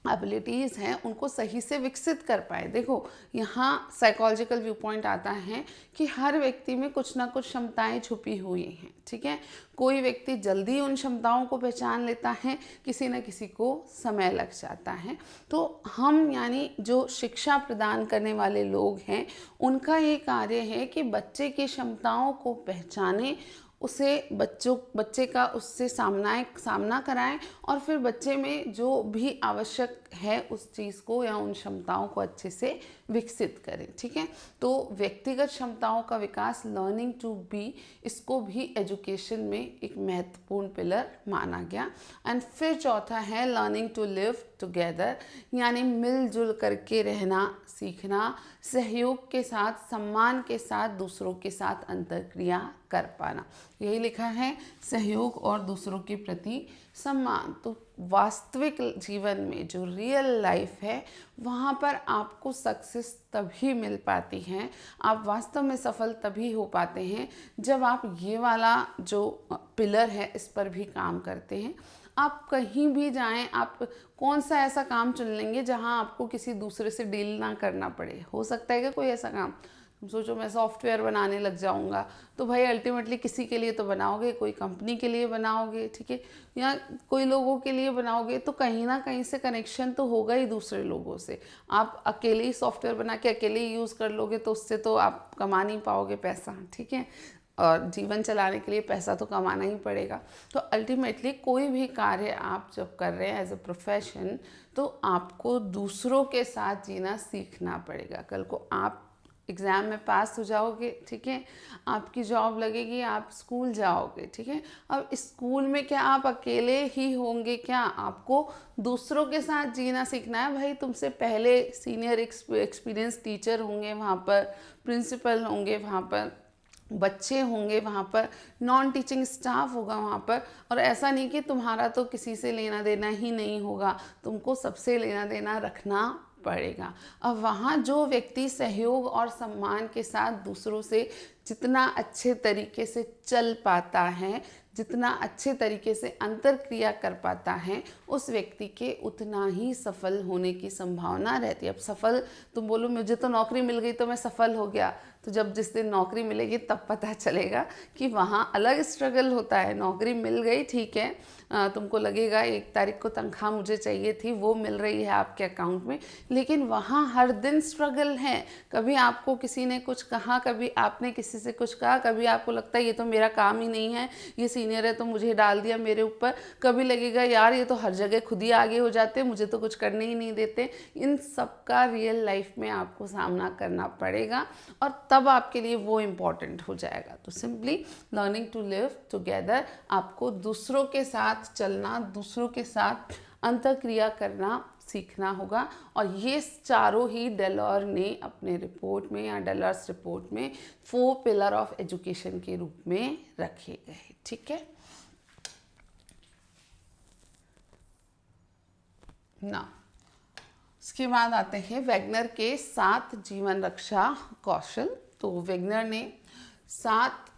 एबिलिटीज़ हैं उनको सही से विकसित कर पाए। देखो, यहाँ साइकोलॉजिकल व्यू पॉइंट आता है कि हर व्यक्ति में कुछ ना कुछ क्षमताएं छुपी हुई हैं। ठीक है, कोई व्यक्ति जल्दी उन क्षमताओं को पहचान लेता है, किसी न किसी को समय लग जाता है। तो हम यानी जो शिक्षा प्रदान करने वाले लोग हैं, उनका ये कार्य है कि बच्चे की क्षमताओं को पहचानें, उसे बच्चे का उससे सामना कराएं, और फिर बच्चे में जो भी आवश्यक है उस चीज़ को या उन क्षमताओं को अच्छे से विकसित करें। ठीक है, तो व्यक्तिगत क्षमताओं का विकास, लर्निंग टू बी, इसको भी एजुकेशन में एक महत्वपूर्ण पिलर माना गया। एंड फिर चौथा है लर्निंग टू लिव टुगेदर, यानी मिलजुल करके रहना सीखना, सहयोग के साथ, सम्मान के साथ दूसरों के साथ अंतर्क्रिया कर पाना। यही लिखा है, सहयोग और दूसरों के प्रति सम्मान। तो वास्तविक जीवन में जो रियल लाइफ है, वहाँ पर आपको सक्सेस तभी मिल पाती है, आप वास्तव में सफल तभी हो पाते हैं जब आप ये वाला जो पिलर है इस पर भी काम करते हैं। आप कहीं भी जाएं, आप कौन सा ऐसा काम चुन लेंगे जहां आपको किसी दूसरे से डील ना करना पड़े? हो सकता है कि कोई ऐसा काम, तुम सोचो मैं सॉफ्टवेयर बनाने लग जाऊंगा, तो भाई अल्टीमेटली किसी के लिए तो बनाओगे, कोई कंपनी के लिए बनाओगे, ठीक है, या कोई लोगों के लिए बनाओगे, तो कहीं ना कहीं से कनेक्शन तो होगा ही दूसरे लोगों से। आप अकेले ही सॉफ्टवेयर बना के अकेले ही यूज़ कर लोगे तो उससे तो आप कमा नहीं पाओगे पैसा। ठीक है, और जीवन चलाने के लिए पैसा तो कमाना ही पड़ेगा। तो अल्टीमेटली कोई भी कार्य आप जब कर रहे हैं एज अ प्रोफेशन, तो आपको दूसरों के साथ जीना सीखना पड़ेगा। कल को आप एग्ज़ाम में पास हो जाओगे, ठीक है, आपकी जॉब लगेगी, आप स्कूल जाओगे, ठीक है। अब स्कूल में क्या आप अकेले ही होंगे? क्या आपको दूसरों के साथ जीना सीखना है। भाई तुमसे पहले सीनियर एक्सपीरियंस टीचर होंगे वहाँ पर, प्रिंसिपल होंगे वहाँ पर, बच्चे होंगे वहाँ पर, नॉन टीचिंग स्टाफ होगा वहाँ पर, और ऐसा नहीं कि तुम्हारा तो किसी से लेना देना ही नहीं होगा, तुमको सबसे लेना देना रखना पड़ेगा। अब वहाँ जो व्यक्ति सहयोग और सम्मान के साथ दूसरों से जितना अच्छे तरीके से चल पाता है, जितना अच्छे तरीके से अंतरक्रिया कर पाता है, उस व्यक्ति के उतना ही सफल होने की संभावना रहती है। अब सफल, तुम बोलो मुझे तो नौकरी मिल गई तो मैं सफल हो गया, तो जब जिस दिन नौकरी मिलेगी तब पता चलेगा कि वहाँ अलग स्ट्रगल होता है। नौकरी मिल गई, ठीक है, तुमको लगेगा 1 तारीख को तनख्वाह मुझे चाहिए थी, वो मिल रही है आपके अकाउंट में, लेकिन वहाँ हर दिन स्ट्रगल है। कभी आपको किसी ने कुछ कहा, कभी आपने किसी से कुछ कहा, कभी आपको लगता है ये तो मेरा काम ही नहीं है, ये सीनियर है तो मुझे डाल दिया मेरे ऊपर, कभी लगेगा यार ये तो हर जगह खुद ही आगे हो जाते, मुझे तो कुछ करने ही नहीं देते। इन सब का रियल लाइफ में आपको सामना करना पड़ेगा और तब आपके लिए वो इम्पॉर्टेंट हो जाएगा। तो simply learning to live together, आपको दूसरों के साथ चलना, दूसरों के साथ अंतर्क्रिया करना सीखना होगा। और ये चारों ही डेलर ने अपने रिपोर्ट में या डेलर्स रिपोर्ट में 4 पिलर ऑफ एजुकेशन के रूप में रखे गए। ठीक है ना। इसके बाद आते हैं वेगनर के 7 जीवन रक्षा कौशल। तो वेगनर ने 7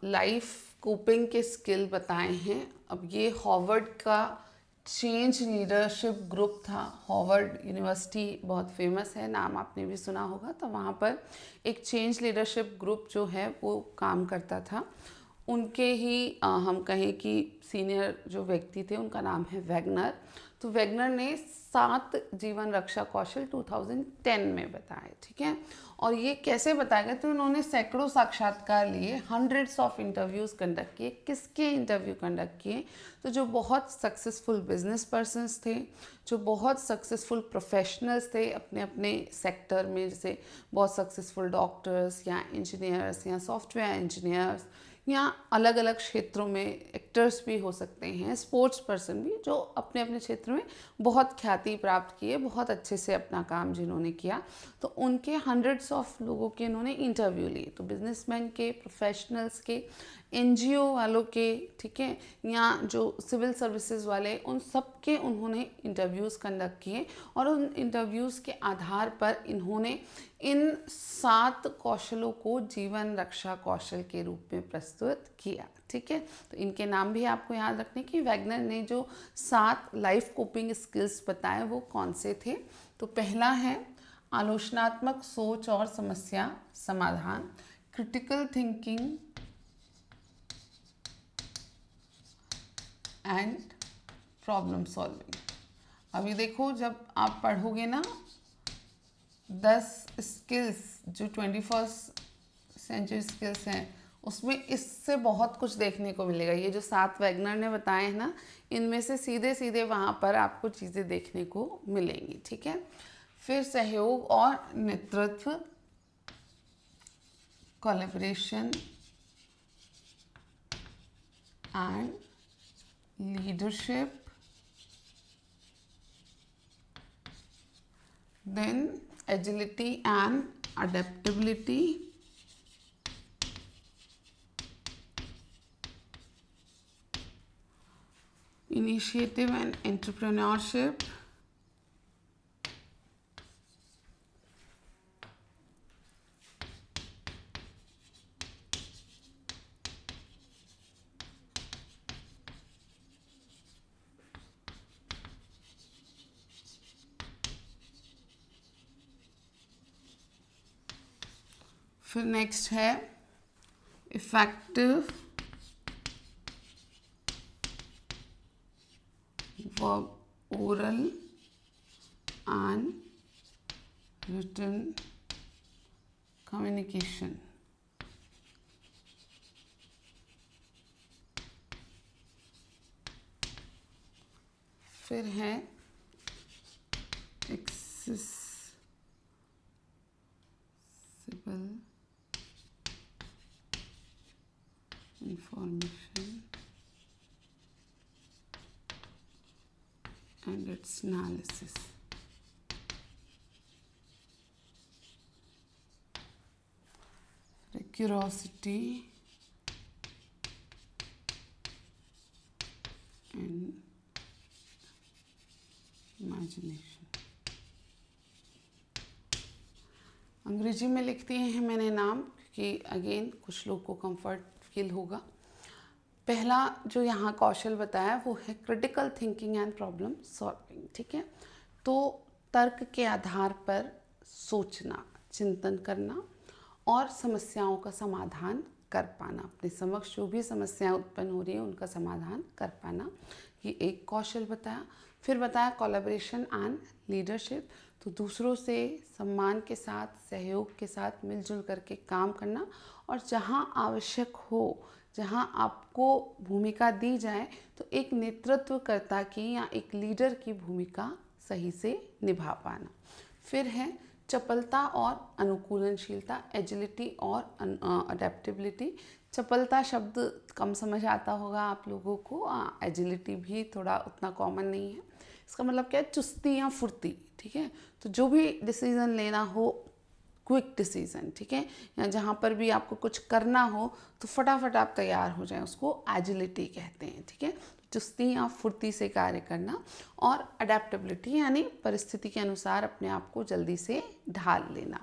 लाइफ कोपिंग के स्किल बताए हैं। अब ये हार्वर्ड का चेंज लीडरशिप ग्रुप था। हार्वर्ड यूनिवर्सिटी बहुत फेमस है, नाम आपने भी सुना होगा। तो वहाँ पर एक चेंज लीडरशिप ग्रुप जो है वो काम करता था। उनके ही हम कहें कि सीनियर जो व्यक्ति थे उनका नाम है वेगनर। तो वेगनर ने 7 जीवन रक्षा कौशल 2010 में बताए। ठीक है, और ये कैसे बताया गया, तो उन्होंने सैकड़ों साक्षात्कार लिए, हंड्रेड्स ऑफ इंटरव्यूज़ कंडक्ट किए। किसके इंटरव्यू कंडक्ट किए, तो जो बहुत सक्सेसफुल बिजनेस पर्सनस थे, जो बहुत सक्सेसफुल प्रोफेशनल्स थे अपने अपने सेक्टर में, जैसे बहुत सक्सेसफुल डॉक्टर्स या इंजीनियर्स या सॉफ्टवेयर इंजीनियर्स या अलग अलग क्षेत्रों में एक्टर्स भी हो सकते हैं, स्पोर्ट्स पर्सन भी, जो अपने अपने क्षेत्र में बहुत ख्याति प्राप्त किए, बहुत अच्छे से अपना काम जिन्होंने किया। तो उनके हंड्रेड्स ऑफ लोगों के इन्होंने इंटरव्यू लिए। तो बिजनेसमैन के, प्रोफेशनल्स के, एनजीओ वालों के, ठीक है, या जो सिविल सर्विसेज वाले, उन सब के उन्होंने इंटरव्यूज़ कंडक्ट किए। और उन इंटरव्यूज़ के आधार पर इन्होंने इन 7 कौशलों को जीवन रक्षा कौशल के रूप में प्रस्तुत किया। ठीक है, तो इनके नाम भी आपको याद रखने कि वेगनर ने जो 7 लाइफ कोपिंग स्किल्स बताए वो कौन से थे। तो पहला है आलोचनात्मक सोच और समस्या समाधान, critical thinking and problem solving. अभी देखो, जब आप पढ़ोगे ना 10 स्किल्स जो 21st सेंचुरी स्किल्स हैं, उसमें इससे बहुत कुछ देखने को मिलेगा। ये जो 7 वेगनर ने बताए हैं ना, इनमें से सीधे सीधे वहाँ पर आपको चीज़ें देखने को मिलेंगी। ठीक है, फिर सहयोग और नेतृत्व, collaboration and leadership, then agility and adaptability, initiative and entrepreneurship, फिर नेक्स्ट है effective verb oral and written communication. फिर है accessible information and its analysis. Curiosity and imagination. अंग्रेजी में लिखती हैं मैंने नाम, क्योंकि अगेन कुछ लोग को कंफर्ट फील होगा। पहला जो यहाँ कौशल बताया वो है critical thinking and problem solving. ठीक है, तो तर्क के आधार पर सोचना, चिंतन करना और समस्याओं का समाधान कर पाना, अपने समक्ष जो भी समस्याएं उत्पन्न हो रही हैं उनका समाधान कर पाना, ये एक कौशल बताया। फिर बताया कोलैबोरेशन एंड लीडरशिप, तो दूसरों से सम्मान के साथ, सहयोग के साथ मिलजुल करके काम करना, और जहाँ आवश्यक हो, जहाँ आपको भूमिका दी जाए तो एक नेतृत्वकर्ता की या एक लीडर की भूमिका सही से निभा पाना। फिर है चपलता और अनुकूलनशीलता, एजिलिटी और अडेप्टेबिलिटी। चपलता शब्द कम समझ आता होगा आप लोगों को, एजिलिटी भी थोड़ा उतना कॉमन नहीं है। इसका मतलब क्या है? चुस्ती या फुर्ती, ठीक है। तो जो भी डिसीज़न लेना हो, क्विक डिसीज़न, ठीक है, या जहाँ पर भी आपको कुछ करना हो तो फटाफट आप तैयार हो जाएं, उसको एजिलिटी कहते हैं, ठीक है। चुस्ती या फुर्ती से कार्य करना, और अडेप्टेबिलिटी यानी परिस्थिति के अनुसार अपने आप को जल्दी से ढाल लेना।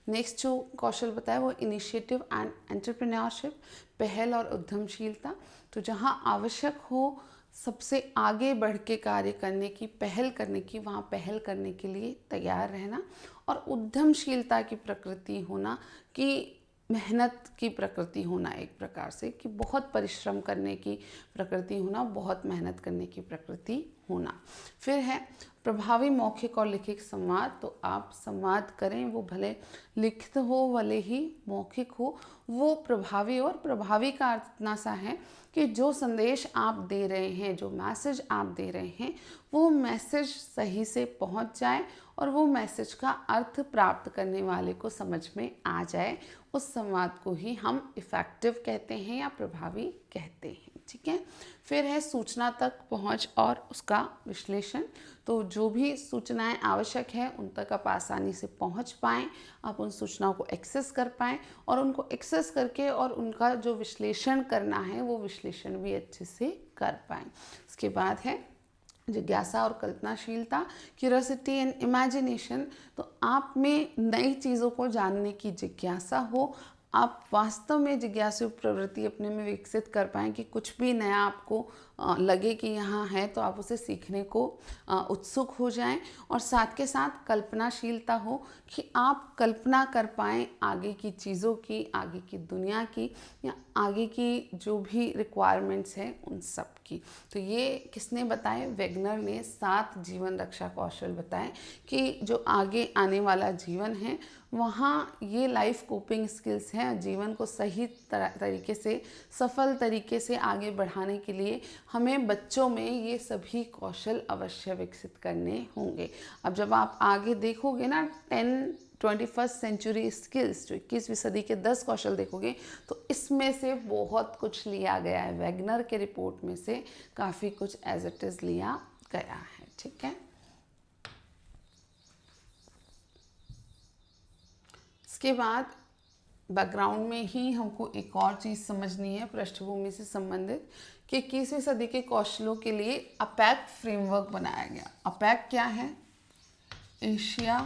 नेक्स्ट जो कौशल बताया वो इनिशिएटिव एंड एंटरप्रेन्योरशिप, पहल और उद्यमशीलता। तो जहाँ आवश्यक हो सबसे आगे बढ़ के कार्य करने की, पहल करने की, वहाँ पहल करने के लिए तैयार रहना, और उद्यमशीलता की प्रकृति होना, कि मेहनत की प्रकृति होना, एक प्रकार से कि बहुत परिश्रम करने की प्रकृति होना, बहुत मेहनत करने की प्रकृति होना। फिर है प्रभावी मौखिक और लिखित संवाद, तो आप संवाद करें, वो भले लिखित हो भले ही मौखिक हो, वो प्रभावी, और प्रभावी का अर्थ इतना सा है कि जो संदेश आप दे रहे हैं, जो मैसेज आप दे रहे हैं, वो मैसेज सही से पहुंच जाए और वो मैसेज का अर्थ प्राप्त करने वाले को समझ में आ जाए, उस संवाद को ही हम इफ़ेक्टिव कहते हैं या प्रभावी कहते हैं, ठीक है। फिर है सूचना तक पहुंच और उसका विश्लेषण, तो जो भी सूचनाएं आवश्यक है उन तक आप आसानी से पहुंच पाएँ, आप उन सूचनाओं को एक्सेस कर पाएँ, और उनको एक्सेस करके और उनका जो विश्लेषण करना है वो विश्लेषण भी अच्छे से कर पाएँ। इसके बाद है जिज्ञासा और कल्पनाशीलता, क्यूरियोसिटी एंड इमेजिनेशन, तो आप में नई चीज़ों को जानने की जिज्ञासा हो, आप वास्तव में जिज्ञासु प्रवृत्ति अपने में विकसित कर पाएँ कि कुछ भी नया आपको लगे कि यहाँ है तो आप उसे सीखने को उत्सुक हो जाएं, और साथ के साथ कल्पनाशीलता हो कि आप कल्पना कर पाएँ आगे की चीज़ों की, आगे की दुनिया की, या आगे की जो भी रिक्वायरमेंट्स हैं उन सब की। तो ये किसने बताए? वेगनर ने 7 जीवन रक्षा कौशल बताए कि जो आगे आने वाला जीवन है वहाँ ये लाइफ कोपिंग स्किल्स हैं, जीवन को सही तरीके से, सफल तरीके से आगे बढ़ाने के लिए हमें बच्चों में ये सभी कौशल अवश्य विकसित करने होंगे। अब जब आप आगे देखोगे ना 21st सेंचुरी स्किल्स, जो 21वीं सदी के 10 कौशल देखोगे, तो इसमें से बहुत कुछ लिया गया है, वेगनर के रिपोर्ट में से काफ़ी कुछ एज इट इज़ लिया गया है, ठीक है। इसके बाद बैकग्राउंड में ही हमको एक और चीज़ समझनी है पृष्ठभूमि से संबंधित, कि 21वीं सदी के कौशलों के लिए अपैक फ्रेमवर्क बनाया गया। अपैक क्या है? एशिया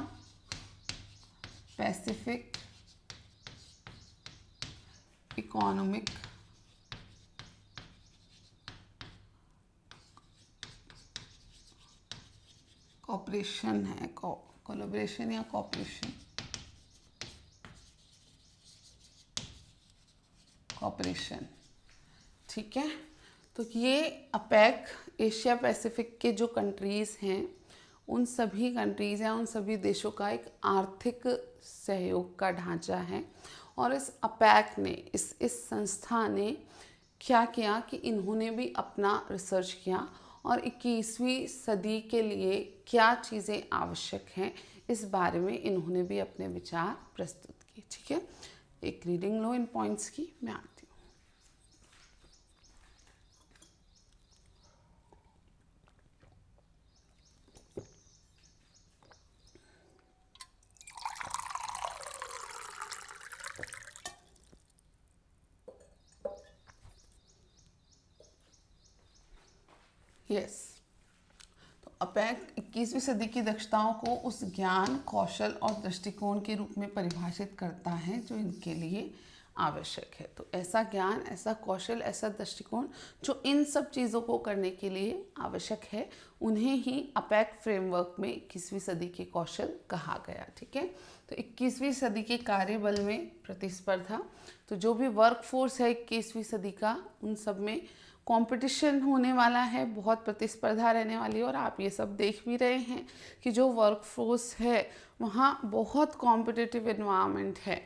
पैसिफिक इकोनॉमिक कॉपरेशन है, कोलैबोरेशन या कॉपरेशन, कॉपरेशन, ठीक है। तो ये अपैक एशिया पैसिफिक के जो कंट्रीज़ हैं उन सभी कंट्रीज़ या उन सभी देशों का एक आर्थिक सहयोग का ढांचा है, और इस अपैक ने, इस संस्था ने क्या किया कि इन्होंने भी अपना रिसर्च किया और 21वीं सदी के लिए क्या चीज़ें आवश्यक हैं इस बारे में इन्होंने भी अपने विचार प्रस्तुत किए, ठीक है। एक रीडिंग लो इन पॉइंट्स की, मैं आती हूँ। यस, तो अपैक 21वीं सदी की दक्षताओं को उस ज्ञान, कौशल और दृष्टिकोण के रूप में परिभाषित करता है जो इनके लिए आवश्यक है। तो ऐसा ज्ञान, ऐसा कौशल, ऐसा दृष्टिकोण जो इन सब चीज़ों को करने के लिए आवश्यक है, उन्हें ही अपेक फ्रेमवर्क में 21वीं सदी के कौशल कहा गया। ठीक है, तो 21वीं सदी के कार्यबल में प्रतिस्पर्धा, तो जो भी वर्क फोर्स है 21वीं सदी का, उन सब में कंपटीशन होने वाला है, बहुत प्रतिस्पर्धा रहने वाली है। और आप ये सब देख भी रहे हैं कि जो वर्क फोर्स है वहाँ बहुत कॉम्पिटिटिव एनवायरनमेंट है।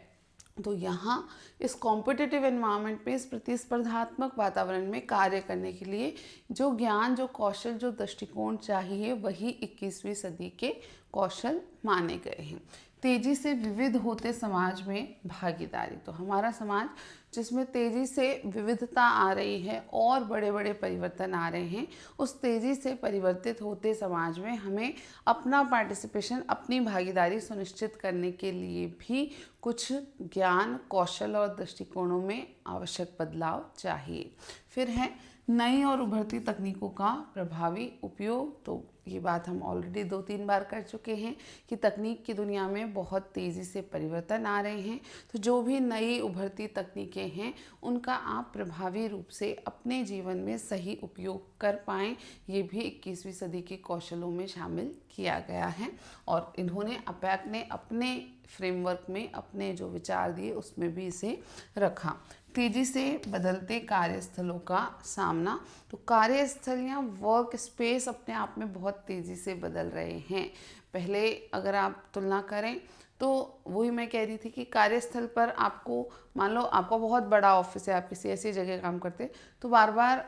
तो यहाँ इस कॉम्पिटिटिव एनवायरनमेंट में, इस प्रतिस्पर्धात्मक वातावरण में कार्य करने के लिए जो ज्ञान, जो कौशल, जो दृष्टिकोण चाहिए, वही 21वीं सदी के कौशल माने गए हैं। तेजी से विविध होते समाज में भागीदारी, तो हमारा समाज जिसमें तेजी से विविधता आ रही है और बड़े बड़े परिवर्तन आ रहे हैं, उस तेजी से परिवर्तित होते समाज में हमें अपना पार्टिसिपेशन, अपनी भागीदारी सुनिश्चित करने के लिए भी कुछ ज्ञान, कौशल और दृष्टिकोणों में आवश्यक बदलाव चाहिए। फिर है नई और उभरती तकनीकों का प्रभावी उपयोग, तो ये बात हम ऑलरेडी 2-3 बार कर चुके हैं कि तकनीक की दुनिया में बहुत तेज़ी से परिवर्तन आ रहे हैं। तो जो भी नई उभरती तकनीकें हैं उनका आप प्रभावी रूप से अपने जीवन में सही उपयोग कर पाएँ, ये भी 21वीं सदी के कौशलों में शामिल किया गया है। और इन्होंने, अपेक ने अपने फ्रेमवर्क में अपने जो विचार दिए उसमें भी इसे रखा। तेजी से बदलते कार्यस्थलों का सामना, तो कार्यस्थल या वर्क स्पेस अपने आप में बहुत तेज़ी से बदल रहे हैं। पहले अगर आप तुलना करें तो वही मैं कह रही थी कि कार्यस्थल पर आपको, मान लो आपका बहुत बड़ा ऑफिस है, आप किसी ऐसी जगह काम करते, तो बार बार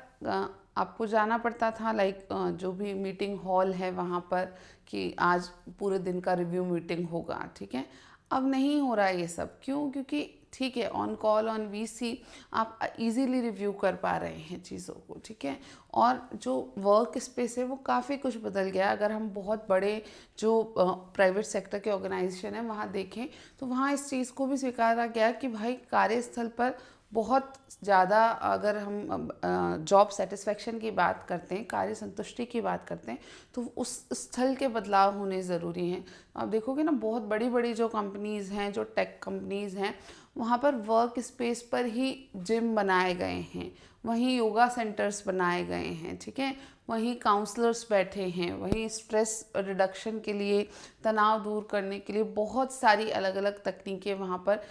आपको जाना पड़ता था, लाइक जो भी मीटिंग हॉल है वहाँ पर, कि आज पूरे दिन का रिव्यू मीटिंग होगा। ठीक है, अब नहीं हो रहा है ये सब। क्यों? क्योंकि ठीक है, ऑन कॉल, ऑन वीसी आप इजीली रिव्यू कर पा रहे हैं चीज़ों को। ठीक है, और जो वर्क स्पेस है वो काफ़ी कुछ बदल गया। अगर हम बहुत बड़े जो प्राइवेट सेक्टर के ऑर्गेनाइजेशन है वहाँ देखें तो वहाँ इस चीज़ को भी स्वीकारा गया कि भाई कार्यस्थल पर बहुत ज़्यादा, अगर हम जॉब सेटिस्फेक्शन की बात करते हैं, कार्य संतुष्टि की बात करते हैं, तो उस स्थल के बदलाव होने ज़रूरी हैं। आप देखोगे ना, बहुत बड़ी बड़ी जो कंपनीज़ हैं, जो टेक कंपनीज़ हैं, वहाँ पर वर्क स्पेस पर ही जिम बनाए गए हैं, वहीं योगा सेंटर्स बनाए गए हैं। ठीक है, वहीं काउंसलर्स बैठे हैं, वहीं स्ट्रेस रिडक्शन के लिए, तनाव दूर करने के लिए बहुत सारी अलग अलग तकनीकें वहाँ पर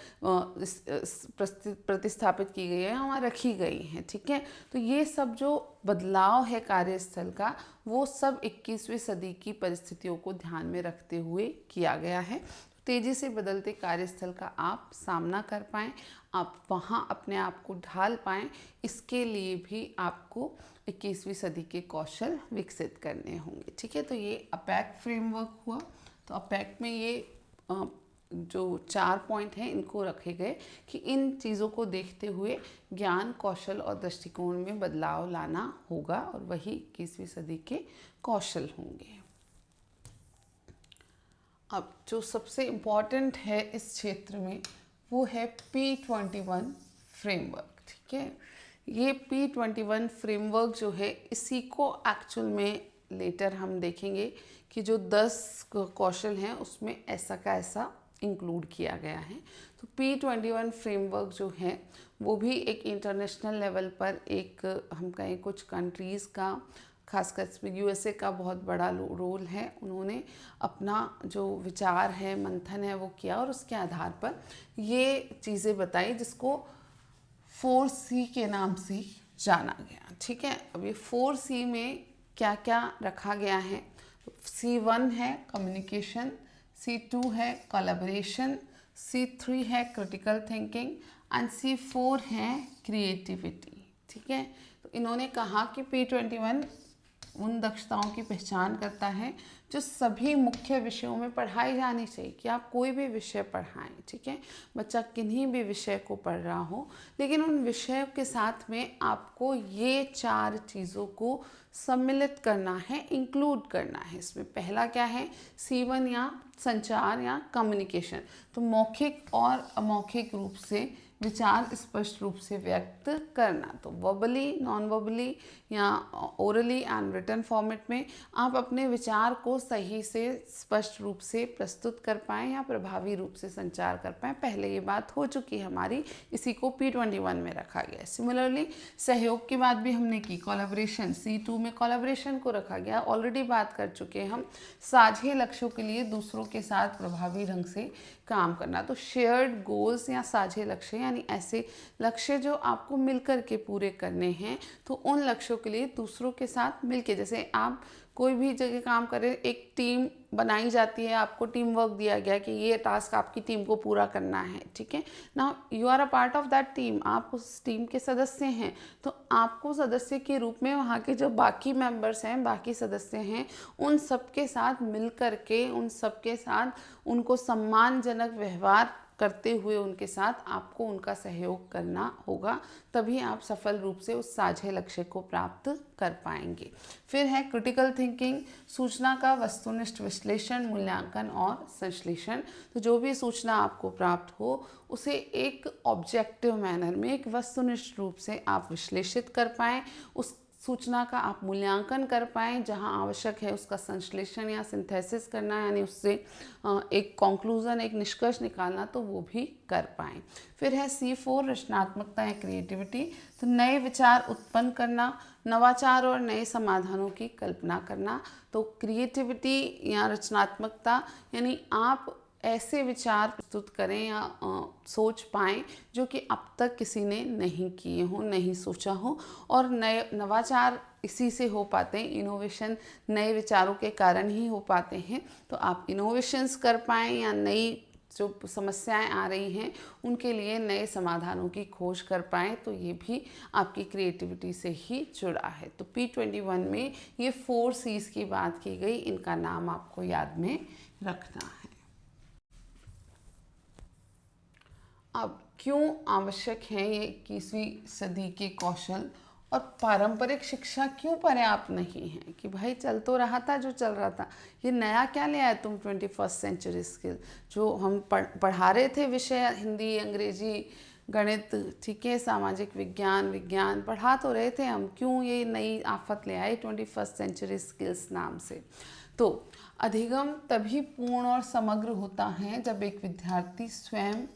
प्रतिस्थापित की गई हैं, वहाँ रखी गई हैं। ठीक है, तो ये सब जो बदलाव है कार्यस्थल का, वो सब 21वीं सदी की परिस्थितियों को ध्यान में रखते हुए किया गया है। तेज़ी से बदलते कार्यस्थल का आप सामना कर पाएँ, आप वहाँ अपने आप को ढाल पाएँ, इसके लिए भी आपको 21वीं सदी के कौशल विकसित करने होंगे। ठीक है, तो ये अपेक फ्रेमवर्क हुआ। तो अपेक में ये जो 4 पॉइंट हैं इनको रखे गए कि इन चीज़ों को देखते हुए ज्ञान, कौशल और दृष्टिकोण में बदलाव लाना होगा, और वही 21वीं सदी के कौशल होंगे। अब जो सबसे इम्पॉर्टेंट है इस क्षेत्र में वो है P21 फ्रेमवर्क। ठीक है, ये P21 फ्रेमवर्क जो है, इसी को एक्चुअल में लेटर हम देखेंगे कि जो 10 कौशल हैं उसमें ऐसा का ऐसा इंक्लूड किया गया है। तो P21 फ्रेमवर्क जो है वो भी एक इंटरनेशनल लेवल पर, एक हम कहें कुछ कंट्रीज़ का, खासकर इसमें यूएसए का बहुत बड़ा रोल है। उन्होंने अपना जो विचार है, मंथन है, वो किया और उसके आधार पर ये चीज़ें बताई जिसको 4C के नाम से जाना गया। ठीक है, अब ये 4C में क्या क्या रखा गया है, तो C1 है कम्युनिकेशन, C2 है कोलैबोरेशन, C3 है क्रिटिकल थिंकिंग एंड C4 है क्रिएटिविटी। ठीक है, तो इन्होंने कहा कि P21 उन दक्षताओं की पहचान करता है जो सभी मुख्य विषयों में पढ़ाई जानी चाहिए, कि आप कोई भी विषय पढ़ाएं। ठीक है, बच्चा किन्हीं भी विषय को पढ़ रहा हो, लेकिन उन विषयों के साथ में आपको ये 4 चीज़ों को सम्मिलित करना है, इंक्लूड करना है। इसमें पहला क्या है, C1 या संचार या कम्युनिकेशन, तो मौखिक और अमौखिक रूप से विचार स्पष्ट रूप से व्यक्त करना। तो वर्बली, नॉन वर्बली या ओरली एंड रिटन फॉर्मेट में आप अपने विचार को सही से स्पष्ट रूप से प्रस्तुत कर पाएँ या प्रभावी रूप से संचार कर पाएँ। पहले ये बात हो चुकी है हमारी, इसी को P21 में रखा गया है। सिमिलरली सहयोग की बात भी हमने की, कोलैबोरेशन C2 में कोलैबोरेशन को रखा गया। ऑलरेडी बात कर चुके हैं हम साझे लक्ष्यों के लिए दूसरों के साथ प्रभावी ढंग से काम करना। तो शेयर्ड गोल्स या साझे लक्ष्य यानी ऐसे लक्ष्य जो आपको मिलकर के पूरे करने हैं, तो उन लक्ष्यों के लिए दूसरों के साथ मिलके, जैसे आप कोई भी जगह काम करें, एक टीम बनाई जाती है, आपको टीम वर्क दिया गया कि ये टास्क आपकी टीम को पूरा करना है, ठीक है ना। You are a part of that team, आप उस टीम के सदस्य हैं, तो आपको सदस्य के रूप में वहाँ के जो बाकी मेंबर्स हैं, बाकी सदस्य हैं, उन सबके साथ मिल कर के, उन सबके साथ उनको सम्मानजनक व्यवहार करते हुए उनके साथ आपको उनका सहयोग करना होगा, तभी आप सफल रूप से उस साझे लक्ष्य को प्राप्त कर पाएंगे। फिर है क्रिटिकल थिंकिंग, सूचना का वस्तुनिष्ठ विश्लेषण, मूल्यांकन और संश्लेषण। तो जो भी सूचना आपको प्राप्त हो उसे एक ऑब्जेक्टिव मैनर में, एक वस्तुनिष्ठ रूप से आप विश्लेषित कर पाएँ, उस सूचना का आप मूल्यांकन कर पाएँ, जहां आवश्यक है उसका संश्लेषण या सिंथेसिस करना, यानी उससे एक कंक्लूजन, एक निष्कर्ष निकालना, तो वो भी कर पाएँ। फिर है C4 रचनात्मकता या क्रिएटिविटी। तो नए विचार उत्पन्न करना, नवाचार और नए समाधानों की कल्पना करना। तो क्रिएटिविटी या रचनात्मकता यानी आप ऐसे विचार प्रस्तुत करें या सोच पाएँ जो कि अब तक किसी ने नहीं किए हों, नहीं सोचा हो, और नए नवाचार इसी से हो पाते हैं। इनोवेशन नए विचारों के कारण ही हो पाते हैं। तो आप इनोवेशंस कर पाएँ या नई जो समस्याएं आ रही हैं उनके लिए नए समाधानों की खोज कर पाएँ, तो ये भी आपकी क्रिएटिविटी से ही जुड़ा है। तो P21 में ये 4 C's की बात की गई, इनका नाम आपको याद में रखना है। अब क्यों आवश्यक है ये 21वीं सदी के कौशल, और पारंपरिक शिक्षा क्यों पर्याप्त नहीं है? कि भाई चल तो रहा था जो चल रहा था, ये नया क्या ले आए तुम 21st सेंचुरी स्किल? जो हम पढ़ा रहे थे विषय हिंदी, अंग्रेजी, गणित, ठीक है, सामाजिक विज्ञान पढ़ा तो रहे थे हम, क्यों ये नई आफत ले आए 21st सेंचुरी स्किल्स नाम से? तो अधिगम तभी पूर्ण और समग्र होता है जब एक विद्यार्थी स्वयं,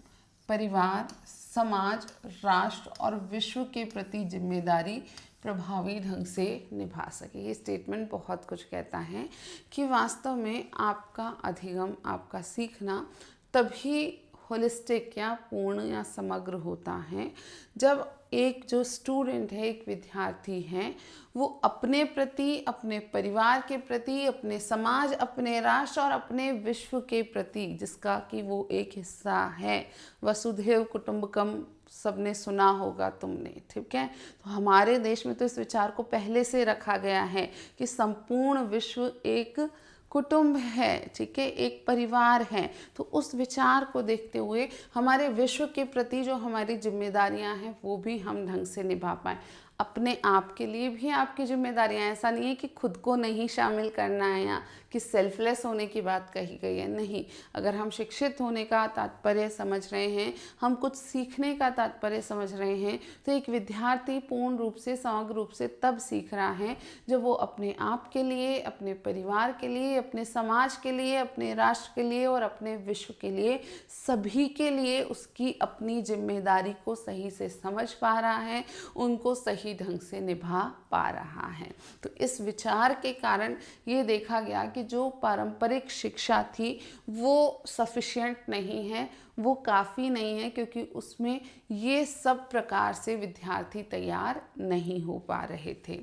परिवार, समाज, राष्ट्र और विश्व के प्रति जिम्मेदारी प्रभावी ढंग से निभा सके। ये स्टेटमेंट बहुत कुछ कहता है कि वास्तव में आपका अधिगम, आपका सीखना तभी होलिस्टिक या पूर्ण या समग्र होता है जब एक जो स्टूडेंट है, एक विद्यार्थी है, वो अपने प्रति, अपने परिवार के प्रति, अपने समाज, अपने राष्ट्र और अपने विश्व के प्रति, जिसका कि वो एक हिस्सा है, वसुधैव कुटुंबकम सबने सुना होगा तुमने, ठीक है। तो हमारे देश में तो इस विचार को पहले से रखा गया है कि संपूर्ण विश्व एक कुटुंब है, ठीक है, एक परिवार है। तो उस विचार को देखते हुए हमारे विश्व के प्रति जो हमारी जिम्मेदारियां हैं वो भी हम ढंग से निभा पाएँ। अपने आप के लिए भी आपकी जिम्मेदारियां, ऐसा नहीं है कि खुद को नहीं शामिल करना है या कि सेल्फलेस होने की बात कही गई है, नहीं। अगर हम शिक्षित होने का तात्पर्य समझ रहे हैं, हम कुछ सीखने का तात्पर्य समझ रहे हैं, तो एक विद्यार्थी पूर्ण रूप से, समग्र रूप से तब सीख रहा है जब वो अपने आप के लिए, अपने परिवार के लिए, अपने समाज के लिए, अपने राष्ट्र के लिए और अपने विश्व के लिए, सभी के लिए उसकी अपनी जिम्मेदारी को सही से समझ पा रहा है, उनको सही ढंग से निभा पा रहा है। तो इस विचार के कारण ये देखा गया कि जो पारंपरिक शिक्षा थी वो सफिशिएंट नहीं है, वो काफ़ी नहीं है, क्योंकि उसमें ये सब प्रकार से विद्यार्थी तैयार नहीं हो पा रहे थे।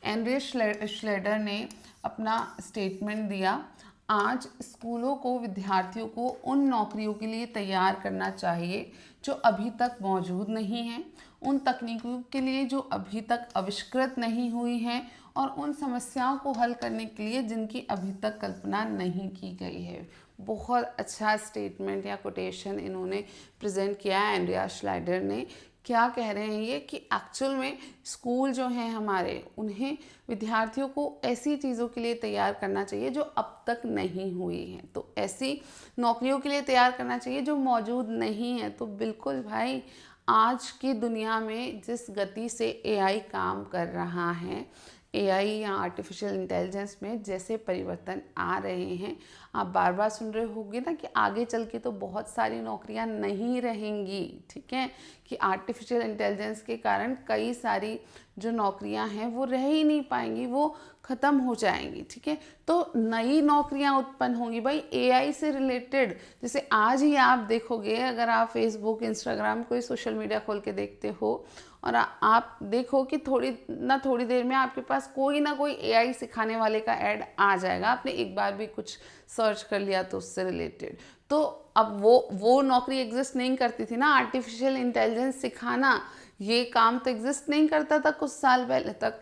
एनरिच श्लेडर ने अपना स्टेटमेंट दिया, आज स्कूलों को विद्यार्थियों को उन नौकरियों के लिए तैयार करना चाहिए जो अभी तक मौजूद नहीं हैं, उन तकनीकों के लिए जो अभी तक आविष्कृत नहीं हुई हैं, और उन समस्याओं को हल करने के लिए जिनकी अभी तक कल्पना नहीं की गई है। बहुत अच्छा स्टेटमेंट या कोटेशन इन्होंने प्रेजेंट किया है एंड्रिया श्लाइडर ने। क्या कह रहे हैं ये कि एक्चुअल में स्कूल जो हैं हमारे, उन्हें विद्यार्थियों को ऐसी चीज़ों के लिए तैयार करना चाहिए जो अब तक नहीं हुई हैं। तो ऐसी नौकरियों के लिए तैयार करना चाहिए जो मौजूद नहीं है। तो बिल्कुल भाई, आज की दुनिया में जिस गति से एआई काम कर रहा है, एआई या आर्टिफिशियल इंटेलिजेंस में जैसे परिवर्तन आ रहे हैं, आप बार बार सुन रहे होंगे ना कि आगे चल के तो बहुत सारी नौकरियां नहीं रहेंगी, ठीक है, कि आर्टिफिशियल इंटेलिजेंस के कारण कई सारी जो नौकरियां हैं वो रह ही नहीं पाएंगी, वो ख़त्म हो जाएंगी, ठीक है। तो नई नौकरियां उत्पन्न होंगी भाई एआई से रिलेटेड। जैसे आज ही आप देखोगे, अगर आप फेसबुक, इंस्टाग्राम, कोई सोशल मीडिया खोल के देखते हो और आप देखो कि थोड़ी देर में आपके पास कोई ना कोई एआई सिखाने वाले का ऐड आ जाएगा। आपने एक बार भी कुछ सर्च कर लिया तो उससे रिलेटेड, तो अब वो नौकरी एग्जिस्ट नहीं करती थी ना। आर्टिफिशियल इंटेलिजेंस सिखाना, ये काम तो एग्जिस्ट नहीं करता था कुछ साल पहले तक,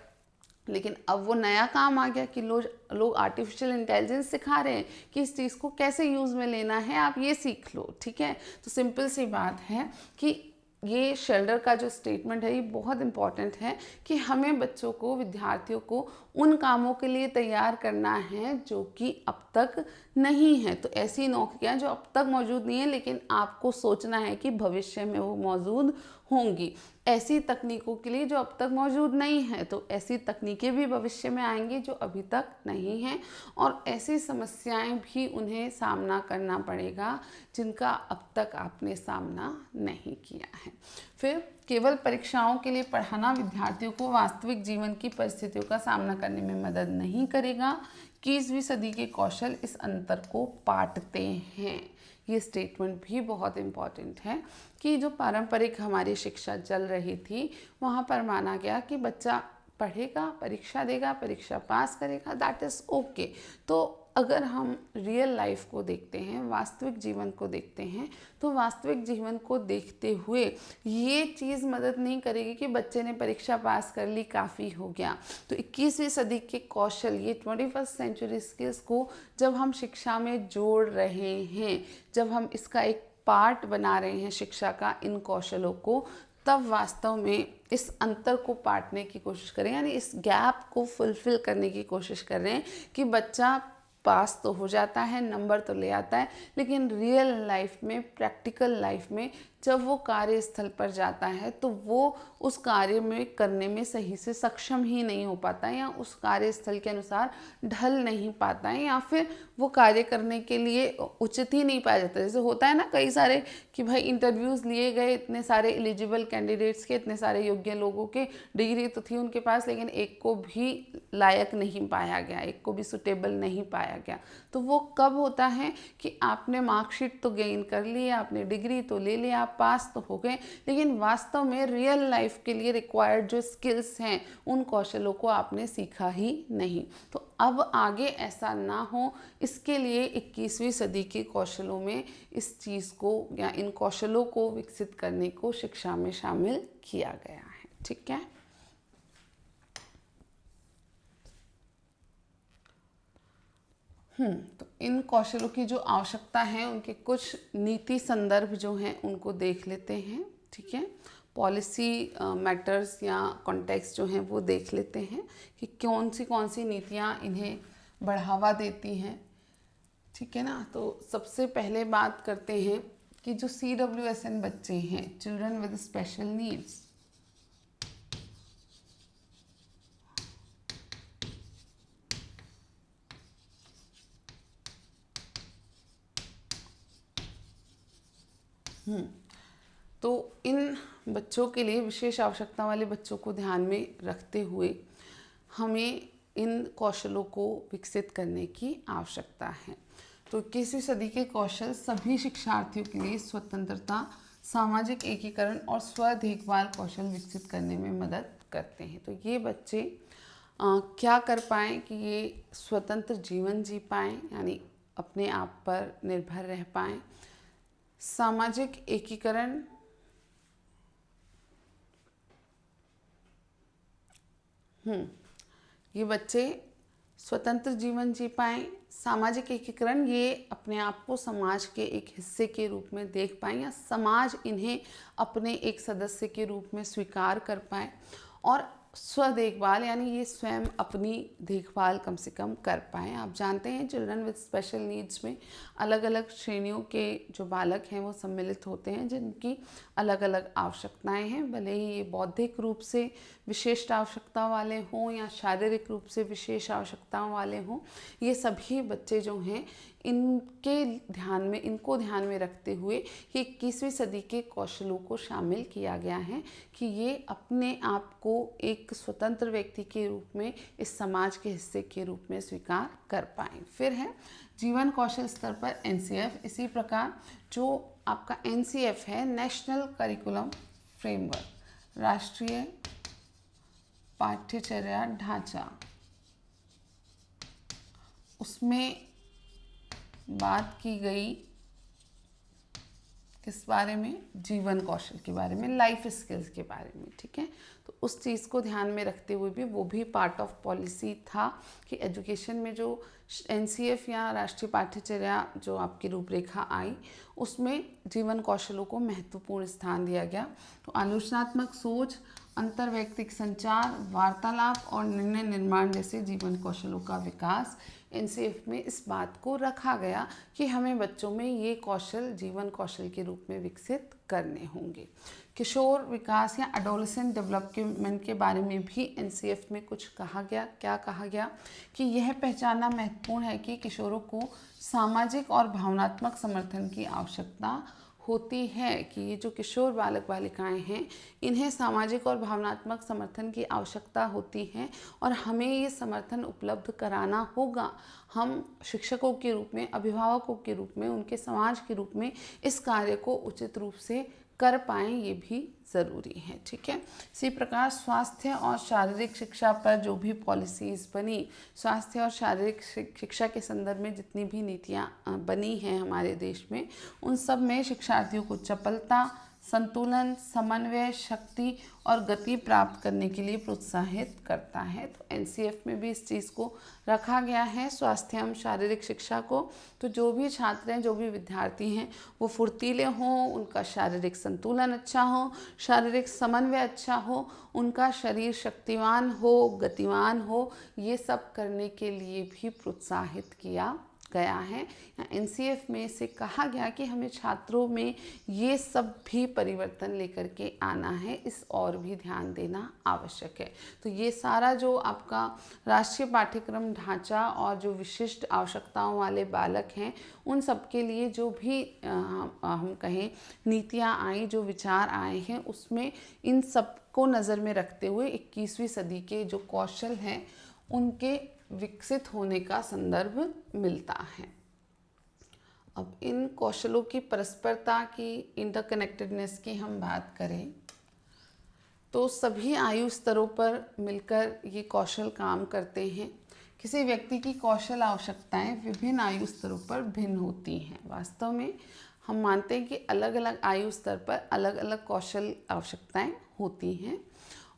लेकिन अब वो नया काम आ गया कि लोग आर्टिफिशियल इंटेलिजेंस सिखा रहे हैं कि इस चीज़ को कैसे यूज़ में लेना है, आप ये सीख लो, ठीक है। तो सिंपल सी बात है कि ये शेल्डर का जो स्टेटमेंट है ये बहुत इम्पॉर्टेंट है कि हमें बच्चों को, विद्यार्थियों को उन कामों के लिए तैयार करना है जो कि अब तक नहीं है। तो ऐसी नौकरियां जो अब तक मौजूद नहीं है लेकिन आपको सोचना है कि भविष्य में वो मौजूद होंगी। ऐसी तकनीकों के लिए जो अब तक मौजूद नहीं है, तो ऐसी तकनीकें भी भविष्य में आएंगी जो अभी तक नहीं हैं, और ऐसी समस्याएं भी उन्हें सामना करना पड़ेगा जिनका अब तक आपने सामना नहीं किया है। फिर केवल परीक्षाओं के लिए पढ़ाना विद्यार्थियों को वास्तविक जीवन की परिस्थितियों का सामना करने में मदद नहीं करेगा। 21वीं सदी के कौशल इस अंतर को पाटते हैं। ये स्टेटमेंट भी बहुत इम्पॉर्टेंट है कि जो पारंपरिक हमारी शिक्षा चल रही थी वहाँ पर माना गया कि बच्चा पढ़ेगा, परीक्षा देगा, परीक्षा पास करेगा, दैट इज़ ओके। तो अगर हम रियल लाइफ को देखते हैं, वास्तविक जीवन को देखते हैं, तो वास्तविक जीवन को देखते हुए ये चीज़ मदद नहीं करेगी कि बच्चे ने परीक्षा पास कर ली, काफ़ी हो गया। तो 21वीं सदी के कौशल, ये 21st सेंचुरी स्किल्स को जब हम शिक्षा में जोड़ रहे हैं, जब हम इसका एक पार्ट बना रहे हैं शिक्षा का, इन कौशलों को, तब वास्तव में इस अंतर को पाटने की कोशिश करें, यानी इस गैप को फुलफिल करने की कोशिश कर रहे हैं कि बच्चा पास तो हो जाता है, नंबर तो ले आता है, लेकिन रियल लाइफ में, प्रैक्टिकल लाइफ में जब वो कार्यस्थल पर जाता है तो वो उस कार्य में करने में सही से सक्षम ही नहीं हो पाता है, या उस कार्यस्थल के अनुसार ढल नहीं पाता है, या फिर वो कार्य करने के लिए उचित ही नहीं पाया जाता। जैसे होता है ना कई सारे कि भाई इंटरव्यूज़ लिए गए इतने सारे एलिजिबल कैंडिडेट्स के, इतने सारे योग्य लोगों के, डिग्री तो थी उनके पास लेकिन एक को भी लायक नहीं पाया गया, एक को भी सुटेबल नहीं पाया गया। तो वो कब होता है कि आपने मार्कशीट तो गेन कर ली, आपने डिग्री तो ले लिया, आप पास तो हो गए, लेकिन वास्तव में रियल लाइफ के लिए रिक्वायर्ड जो स्किल्स हैं उन कौशलों को आपने सीखा ही नहीं। तो अब आगे ऐसा ना हो, इसके लिए 21वीं सदी के कौशलों में इस चीज़ को या इन कौशलों को विकसित करने को शिक्षा में शामिल किया गया है, ठीक है। तो इन कौशलों की जो आवश्यकता है उनके कुछ नीति संदर्भ जो हैं उनको देख लेते हैं, ठीक है। पॉलिसी मैटर्स या कॉन्टेक्स्ट जो हैं वो देख लेते हैं कि कौन सी नीतियाँ इन्हें बढ़ावा देती हैं, ठीक है ना। तो सबसे पहले बात करते हैं कि जो CWSN बच्चे हैं, चिल्ड्रन विद स्पेशल नीड्स, तो इन बच्चों के लिए, विशेष आवश्यकता वाले बच्चों को ध्यान में रखते हुए हमें इन कौशलों को विकसित करने की आवश्यकता है। तो 21वीं सदी के कौशल सभी शिक्षार्थियों के लिए स्वतंत्रता, सामाजिक एकीकरण और स्व देखभाल कौशल विकसित करने में मदद करते हैं। तो ये बच्चे क्या कर पाएँ कि ये स्वतंत्र जीवन जी पाएँ, यानी अपने आप पर निर्भर रह पाएँ, सामाजिक एकीकरण, ये बच्चे स्वतंत्र जीवन जी पाएँ, सामाजिक एकीकरण, ये अपने आप को समाज के एक हिस्से के रूप में देख पाएँ या समाज इन्हें अपने एक सदस्य के रूप में स्वीकार कर पाए, और स्व देखभाल, यानी ये स्वयं अपनी देखभाल कम से कम कर पाएँ। आप जानते हैं चिल्ड्रन विद स्पेशल नीड्स में अलग अलग श्रेणियों के जो बालक हैं वो सम्मिलित होते हैं, जिनकी अलग अलग आवश्यकताएं हैं, भले ही ये बौद्धिक रूप से विशिष्ट आवश्यकता वाले हों या शारीरिक रूप से विशेष आवश्यकताओं वाले हों। ये सभी बच्चे जो हैं इनको ध्यान में रखते हुए ये 21वीं सदी के कौशलों को शामिल किया गया है कि ये अपने आप को एक स्वतंत्र व्यक्ति के रूप में इस समाज के हिस्से के रूप में स्वीकार कर पाएँ। फिर है जीवन कौशल स्तर पर NCF। इसी प्रकार जो आपका NCF है, नेशनल करिकुलम फ्रेमवर्क, राष्ट्रीय पाठ्यचर्या ढांचा, उसमें बात की गई किस बारे में? जीवन कौशल के बारे में, लाइफ स्किल्स के बारे में, ठीक है। तो उस चीज़ को ध्यान में रखते हुए भी वो भी पार्ट ऑफ पॉलिसी था कि एजुकेशन में जो NCF या राष्ट्रीय पाठ्यचर्या जो आपकी रूपरेखा आई, उसमें जीवन कौशलों को महत्वपूर्ण स्थान दिया गया। तो आलोचनात्मक सोच, अंतर्वैयक्तिक संचार, वार्तालाप और निर्णय निर्माण जैसे जीवन कौशलों का विकास NCF में इस बात को रखा गया कि हमें बच्चों में ये कौशल जीवन कौशल के रूप में विकसित करने होंगे। किशोर विकास या एडोलेसेंट डेवलपमेंट के बारे में भी NCF में कुछ कहा गया। क्या कहा गया? कि यह पहचानना महत्वपूर्ण है कि किशोरों को सामाजिक और भावनात्मक समर्थन की आवश्यकता होती है, कि ये जो किशोर बालक बालिकाएं हैं इन्हें सामाजिक और भावनात्मक समर्थन की आवश्यकता होती है और हमें ये समर्थन उपलब्ध कराना होगा। हम शिक्षकों के रूप में, अभिभावकों के रूप में, उनके समाज के रूप में इस कार्य को उचित रूप से कर पाएँ, ये भी ज़रूरी है, ठीक है। इसी प्रकार स्वास्थ्य और शारीरिक शिक्षा पर जो भी पॉलिसीज़ बनी, स्वास्थ्य और शारीरिक शिक्षा के संदर्भ में जितनी भी नीतियाँ बनी हैं हमारे देश में, उन सब में शिक्षार्थियों को चपलता, संतुलन, समन्वय, शक्ति और गति प्राप्त करने के लिए प्रोत्साहित करता है। तो NCF में भी इस चीज़ को रखा गया है, स्वास्थ्य एवं शारीरिक शिक्षा को। तो जो भी छात्र हैं, जो भी विद्यार्थी हैं, वो फुर्तीले हों, उनका शारीरिक संतुलन अच्छा हो, शारीरिक समन्वय अच्छा हो, उनका शरीर शक्तिवान हो, गतिवान हो, ये सब करने के लिए भी प्रोत्साहित किया गया है। NCF में से कहा गया कि हमें छात्रों में ये सब भी परिवर्तन लेकर के आना है, इस और भी ध्यान देना आवश्यक है। तो ये सारा जो आपका राष्ट्रीय पाठ्यक्रम ढांचा और जो विशिष्ट आवश्यकताओं वाले बालक हैं, उन सब के लिए जो भी हम कहें नीतियाँ आई, जो विचार आए हैं, उसमें इन सब को नज़र में रखते हुए 21वीं सदी के जो कौशल हैं उनके विकसित होने का संदर्भ मिलता है। अब इन कौशलों की परस्परता की, इंटरकनेक्टेडनेस की हम बात करें तो सभी आयु स्तरों पर मिलकर ये कौशल काम करते हैं। किसी व्यक्ति की कौशल आवश्यकताएं विभिन्न आयु स्तरों पर भिन्न होती हैं। वास्तव में हम मानते हैं कि अलग अलग आयु स्तर पर अलग अलग कौशल आवश्यकताएं होती हैं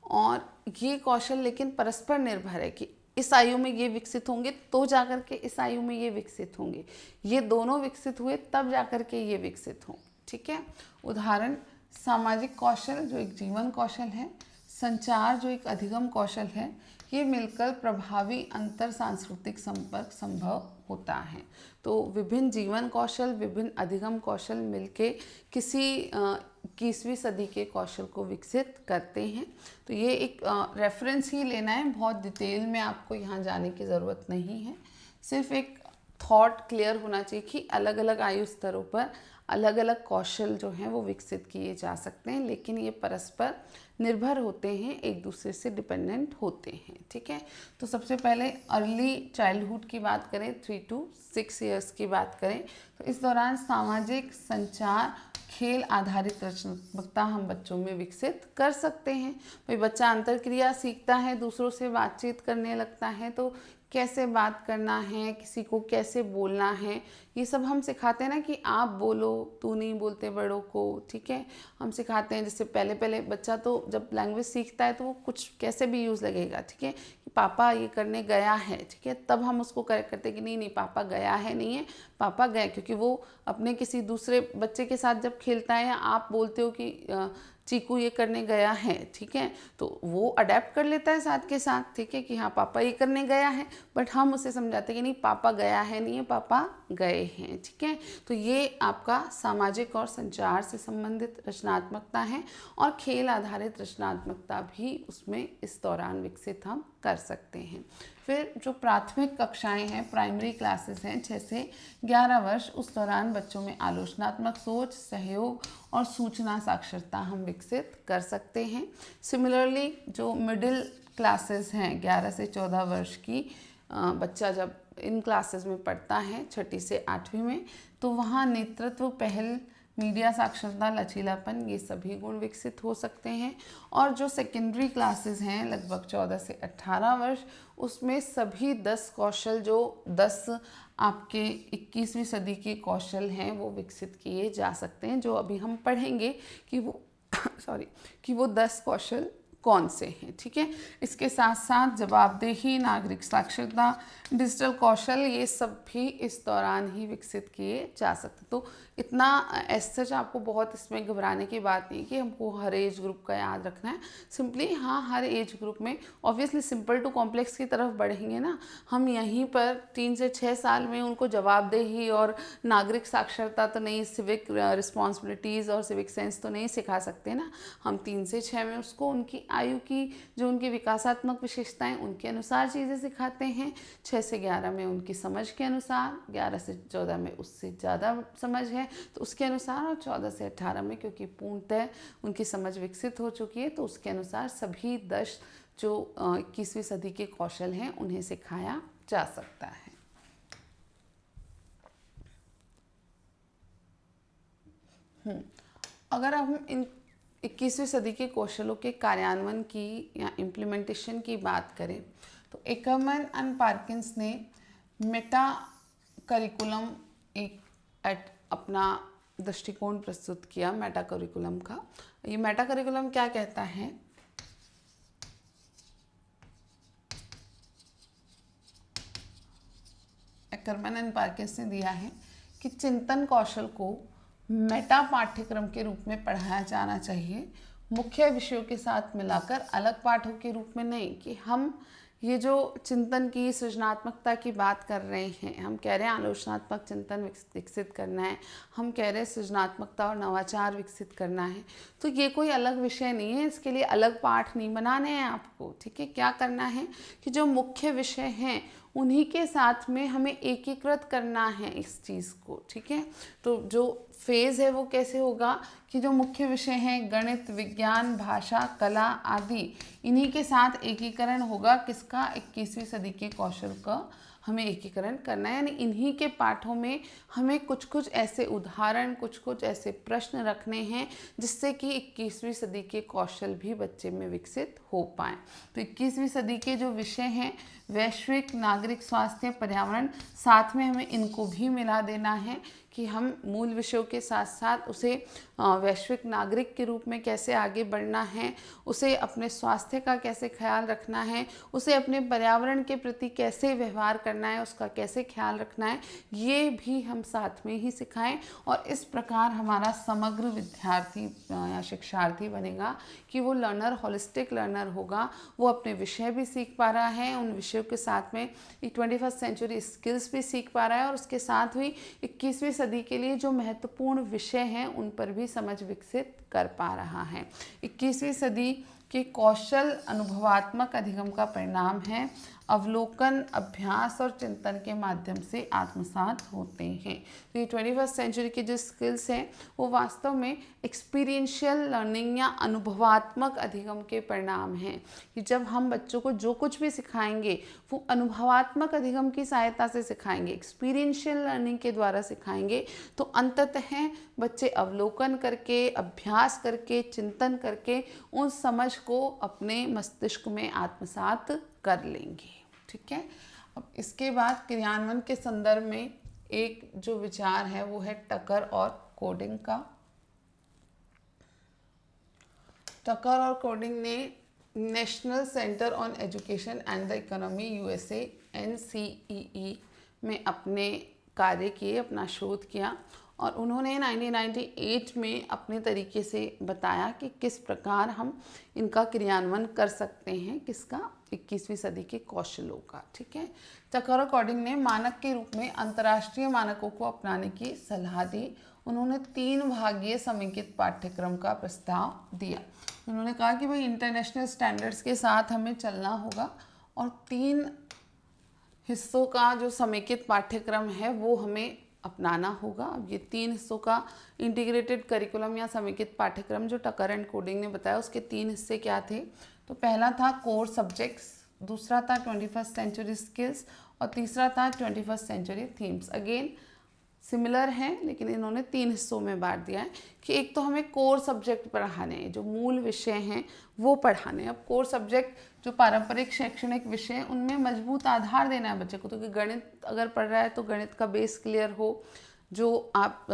और ये कौशल लेकिन परस्पर निर्भर है कि इस आयु में ये विकसित होंगे तो जाकर के इस आयु में ये विकसित होंगे, ये दोनों विकसित हुए तब जाकर के ये विकसित हों, ठीक है। उदाहरण, सामाजिक कौशल जो एक जीवन कौशल है, संचार जो एक अधिगम कौशल है, ये मिलकर प्रभावी अंतर सांस्कृतिक संपर्क संभव होता है। तो विभिन्न जीवन कौशल, विभिन्न अधिगम कौशल मिलके किसी 21वीं सदी के कौशल को विकसित करते हैं। तो ये एक रेफरेंस ही लेना है, बहुत डिटेल में आपको यहाँ जाने की ज़रूरत नहीं है। सिर्फ एक थॉट क्लियर होना चाहिए कि अलग अलग आयु स्तरों पर अलग अलग कौशल जो हैं वो विकसित किए जा सकते हैं, लेकिन ये परस्पर निर्भर होते हैं, एक दूसरे से डिपेंडेंट होते हैं, ठीक है। तो सबसे पहले अर्ली चाइल्डहुड की बात करें, 3 to 6 ईयर्स की बात करें, तो इस दौरान सामाजिक संचार, खेल आधारित रचनात्मकता हम बच्चों में विकसित कर सकते हैं। भाई बच्चा अंतरक्रिया सीखता है, दूसरों से बातचीत करने लगता है, तो कैसे बात करना है, किसी को कैसे बोलना है, ये सब हम सिखाते हैं ना कि आप बोलो, तू नहीं बोलते बड़ों को, ठीक है। हम सिखाते हैं, जैसे पहले बच्चा तो जब लैंग्वेज सीखता है तो वो कुछ कैसे भी यूज़ लगेगा, ठीक है, कि पापा ये करने गया है, ठीक है, तब हम उसको करेक्ट करते हैं कि नहीं पापा गया है नहीं है, पापा गए, क्योंकि वो अपने किसी दूसरे बच्चे के साथ जब खेलता है या आप बोलते हो कि चीकू ये करने गया है, ठीक है, तो वो अडेप्ट कर लेता है साथ के साथ, ठीक है, कि हाँ पापा ये करने गया है, बट हम उसे समझाते हैं कि नहीं पापा गया है नहीं है, पापा गए हैं, ठीक है। तो ये आपका सामाजिक और संचार से संबंधित रचनात्मकता है, और खेल आधारित रचनात्मकता भी उसमें इस दौरान विकसित हम कर सकते हैं। फिर जो प्राथमिक कक्षाएं हैं, प्राइमरी क्लासेस हैं 6 से 11 वर्ष, उस दौरान बच्चों में आलोचनात्मक सोच, सहयोग और सूचना साक्षरता हम विकसित कर सकते हैं। सिमिलरली जो मिडिल क्लासेस हैं 11 से 14 वर्ष की बच्चा जब इन क्लासेस में पढ़ता है 6ठी से 8वीं में, तो वहाँ नेतृत्व, पहल, मीडिया साक्षरता, लचीलापन, ये सभी गुण विकसित हो सकते हैं। और जो सेकेंडरी क्लासेस हैं लगभग 14 से 18 वर्ष, उसमें सभी 10 कौशल, जो 10 आपके 21वीं सदी के कौशल हैं वो विकसित किए जा सकते हैं, जो अभी हम पढ़ेंगे कि वो कि वो 10 कौशल कौन से हैं, ठीक है। इसके साथ साथ जवाबदेही, नागरिक साक्षरता, डिजिटल कौशल, ये सब भी इस दौरान ही विकसित किए जा सकते। तो इतना सच आपको बहुत इसमें घबराने की बात नहीं कि हमको हर एज ग्रुप का याद रखना है। सिंपली हाँ, हर एज ग्रुप में ऑब्वियसली सिंपल टू कॉम्प्लेक्स की तरफ बढ़ेंगे ना हम, यहीं पर 3 से 6 साल में उनको जवाबदेही और नागरिक साक्षरता तो नहीं, सिविक रिस्पॉन्सिबिलिटीज़ और सिविक सेंस तो नहीं सिखा सकते ना। हम 3 से 6 में उसको उनकी आयु की जो उनकी विकासात्मक विशेषताएं उनके अनुसार चीज़ें सिखाते हैं। 6 से 11 में उनकी समझ के अनुसार, 11 से 14 में उससे ज़्यादा समझ है तो उसके अनुसार, और 14 से 18 में क्योंकि पूर्णतः उनकी समझ विकसित हो चुकी है तो उसके अनुसार सभी 10 जो 21वीं सदी के कौशल हैं उन्हें सिखाया जा सकता है। अगर हम इन 21वीं सदी के कौशलों के कार्यान्वयन की या इम्प्लीमेंटेशन की बात करें तो एकरमैन एंड पार्किंस ने मेटा करिकुलम एक अपना दृष्टिकोण प्रस्तुत किया मेटा करिकुलम का। ये मेटा करिकुलम क्या कहता है? एकरमैन एंड पार्किंस ने दिया है कि चिंतन कौशल को मेटा पाठ्यक्रम के रूप में पढ़ाया जाना चाहिए, मुख्य विषयों के साथ मिलाकर, अलग पाठों के रूप में नहीं। कि हम ये जो चिंतन की, सृजनात्मकता की बात कर रहे हैं, हम कह रहे हैं आलोचनात्मक चिंतन विकसित करना है, हम कह रहे हैं सृजनात्मकता और नवाचार विकसित करना है, तो ये कोई अलग विषय नहीं है, इसके लिए अलग पाठ नहीं बनाने हैं आपको, ठीक है। क्या करना है कि जो मुख्य विषय हैं उन्हीं के साथ में हमें एकीकृत करना है इस चीज़ को, ठीक है। तो जो फेज़ है वो कैसे होगा कि जो मुख्य विषय हैं गणित, विज्ञान, भाषा, कला आदि, इन्हीं के साथ एकीकरण होगा। किसका? 21वीं सदी के कौशल का हमें एकीकरण करना है, यानी इन्हीं के पाठों में हमें कुछ कुछ ऐसे उदाहरण, कुछ कुछ ऐसे प्रश्न रखने हैं जिससे कि 21वीं सदी के कौशल भी बच्चे में विकसित हो पाएँ। तो 21वीं सदी के जो विषय हैं वैश्विक, नागरिक स्वास्थ्य, पर्यावरण, साथ में हमें इनको भी मिला देना है कि हम मूल विषयों के साथ साथ उसे वैश्विक नागरिक के रूप में कैसे आगे बढ़ना है, उसे अपने स्वास्थ्य का कैसे ख्याल रखना है, उसे अपने पर्यावरण के प्रति कैसे व्यवहार करना है, उसका कैसे ख्याल रखना है, ये भी हम साथ में ही सिखाएं। और इस प्रकार हमारा समग्र विद्यार्थी या शिक्षार्थी बनेगा कि वो लर्नर, होलिस्टिक लर्नर होगा। वो अपने विषय भी सीख पा रहा है, उन विषयों के साथ में 21st सेंचुरी स्किल्स भी सीख पा रहा है, और उसके साथ ही 21वीं सदी के लिए जो महत्वपूर्ण विषय हैं उन पर भी समझ विकसित कर पा रहा है। 21वीं सदी के कौशल अनुभवात्मक अधिगम का परिणाम है, अवलोकन, अभ्यास और चिंतन के माध्यम से आत्मसात होते हैं। तो ये 21st सेंचुरी के जो स्किल्स हैं वो वास्तव में एक्सपीरियंशियल लर्निंग या अनुभवात्मक अधिगम के परिणाम हैं। कि जब हम बच्चों को जो कुछ भी सिखाएंगे वो अनुभवात्मक अधिगम की सहायता से सिखाएंगे, एक्सपीरियंशियल लर्निंग के द्वारा सिखाएंगे, तो अंततः बच्चे अवलोकन करके, अभ्यास करके, चिंतन करके उन समझ को अपने मस्तिष्क में आत्मसात कर लेंगे, ठीक है। अब इसके बाद क्रियान्वयन के संदर्भ में एक जो विचार है वो है टकर और कोडिंग का। टकर और कोडिंग ने national centre on education and the economy USA NCEE में अपने कार्य किए, अपना शोध किया, और उन्होंने 1998 में अपने तरीके से बताया कि किस प्रकार हम इनका क्रियान्वयन कर सकते हैं, किसका, 21वीं सदी के कौशलों का। ठीक है, टकर और कॉर्डिंग ने मानक के रूप में अंतर्राष्ट्रीय मानकों को अपनाने की सलाह दी। उन्होंने 3 भागीय समेकित पाठ्यक्रम का प्रस्ताव दिया। उन्होंने कहा कि भाई इंटरनेशनल स्टैंडर्ड्स के साथ हमें चलना होगा और 3 हिस्सों का जो समेकित पाठ्यक्रम है वो हमें अपनाना होगा। अब ये 3 हिस्सों का इंटीग्रेटेड करिकुलम या समेकित पाठ्यक्रम जो टकर एंड कोडिंग ने बताया, उसके 3 हिस्से क्या थे? तो पहला था कोर सब्जेक्ट्स, दूसरा था 21st सेंचुरी स्किल्स और तीसरा था 21st century themes. Again similar हैं, लेकिन इन्होंने 3 हिस्सों में बांट दिया है कि एक तो हमें कोर सब्जेक्ट पढ़ाने हैं, जो मूल विषय हैं वो पढ़ाने हैं। अब कोर सब्जेक्ट जो पारंपरिक शैक्षणिक विषय हैं उनमें मजबूत आधार देना है बच्चे को, तो कि गणित अगर पढ़ रहा है तो गणित का बेस क्लियर हो, जो आप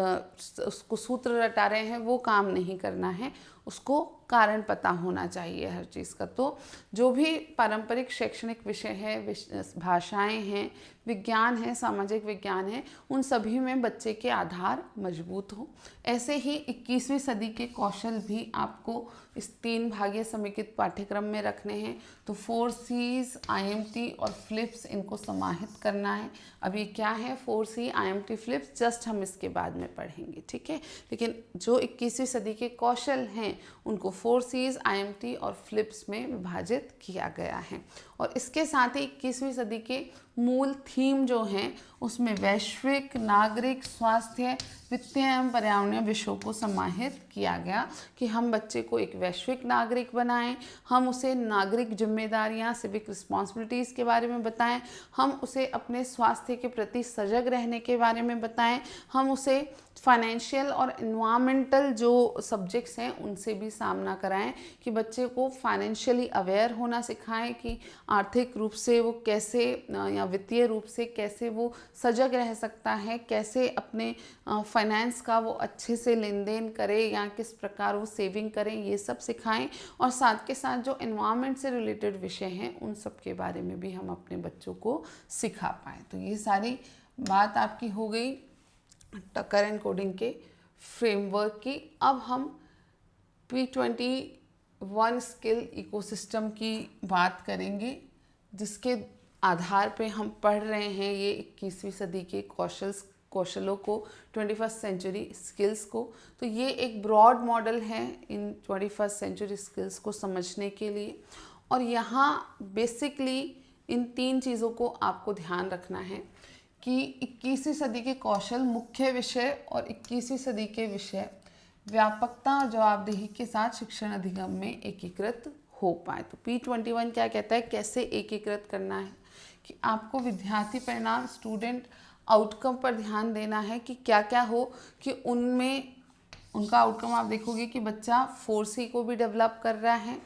उसको सूत्र रटा रहे हैं वो काम नहीं करना है, उसको कारण पता होना चाहिए हर चीज़ का। तो जो भी पारंपरिक शैक्षणिक विषय है, भाषाएं हैं, विज्ञान है, सामाजिक विज्ञान है, उन सभी में बच्चे के आधार मजबूत हो। ऐसे ही 21वीं सदी के कौशल भी आपको इस 3 भागीय समेकित पाठ्यक्रम में रखने हैं। तो 4 C's, IMT और फ्लिप्स इनको समाहित करना है। अब ये क्या है 4 C, IMT, फ्लिप्स, जस्ट हम इसके बाद में पढ़ेंगे। ठीक है, लेकिन जो 21वीं सदी के कौशल हैं उनको 4 C's, IMT और फ्लिप्स में विभाजित किया गया है। और इसके साथ ही 21वीं सदी के मूल थीम जो हैं उसमें वैश्विक, नागरिक, स्वास्थ्य, वित्तीय एवं पर्यावरणीय विषयों को समाहित किया गया कि हम बच्चे को एक वैश्विक नागरिक बनाएं, हम उसे नागरिक जिम्मेदारियां, सिविक रिस्पॉन्सिबिलिटीज़ के बारे में बताएं, हम उसे अपने स्वास्थ्य के प्रति सजग रहने के बारे में बताएं, हम उसे फाइनेंशियल और इन्वायरमेंटल जो सब्जेक्ट्स हैं उनसे भी सामना कराएं, कि बच्चे को फाइनेंशियली अवेयर होना सिखाएं कि आर्थिक रूप से वो कैसे या वित्तीय रूप से कैसे वो सजग रह सकता है, कैसे अपने फाइनेंस का वो अच्छे से लेन देन करे या किस प्रकार वो सेविंग करें, ये सब सिखाएं। और साथ के साथ जो एनवायरनमेंट से रिलेटेड विषय हैं उन सब के बारे में भी हम अपने बच्चों को सिखा पाएँ। तो ये सारी बात आपकी हो गई टकर एंड कोडिंग के फ्रेमवर्क की। अब हम P21 स्किल इकोसिस्टम की बात करेंगे, जिसके आधार पे हम पढ़ रहे हैं ये 21वीं सदी के कौशलों को, 21st सेंचुरी स्किल्स को। तो ये एक ब्रॉड मॉडल है इन 21st सेंचुरी स्किल्स को समझने के लिए। और यहाँ बेसिकली इन 3 चीज़ों को आपको ध्यान रखना है कि 21वीं सदी के कौशल मुख्य विषय और 21वीं सदी के विषय व्यापकता और जवाबदेही के साथ शिक्षण अधिगम में एकीकृत हो पाए। तो P21 क्या कहता है, कैसे एकीकृत करना है, कि आपको विद्यार्थी परिणाम, स्टूडेंट आउटकम पर ध्यान देना है कि क्या क्या हो, कि उनमें उनका आउटकम आप देखोगे कि बच्चा 4C को भी डेवलप कर रहा है,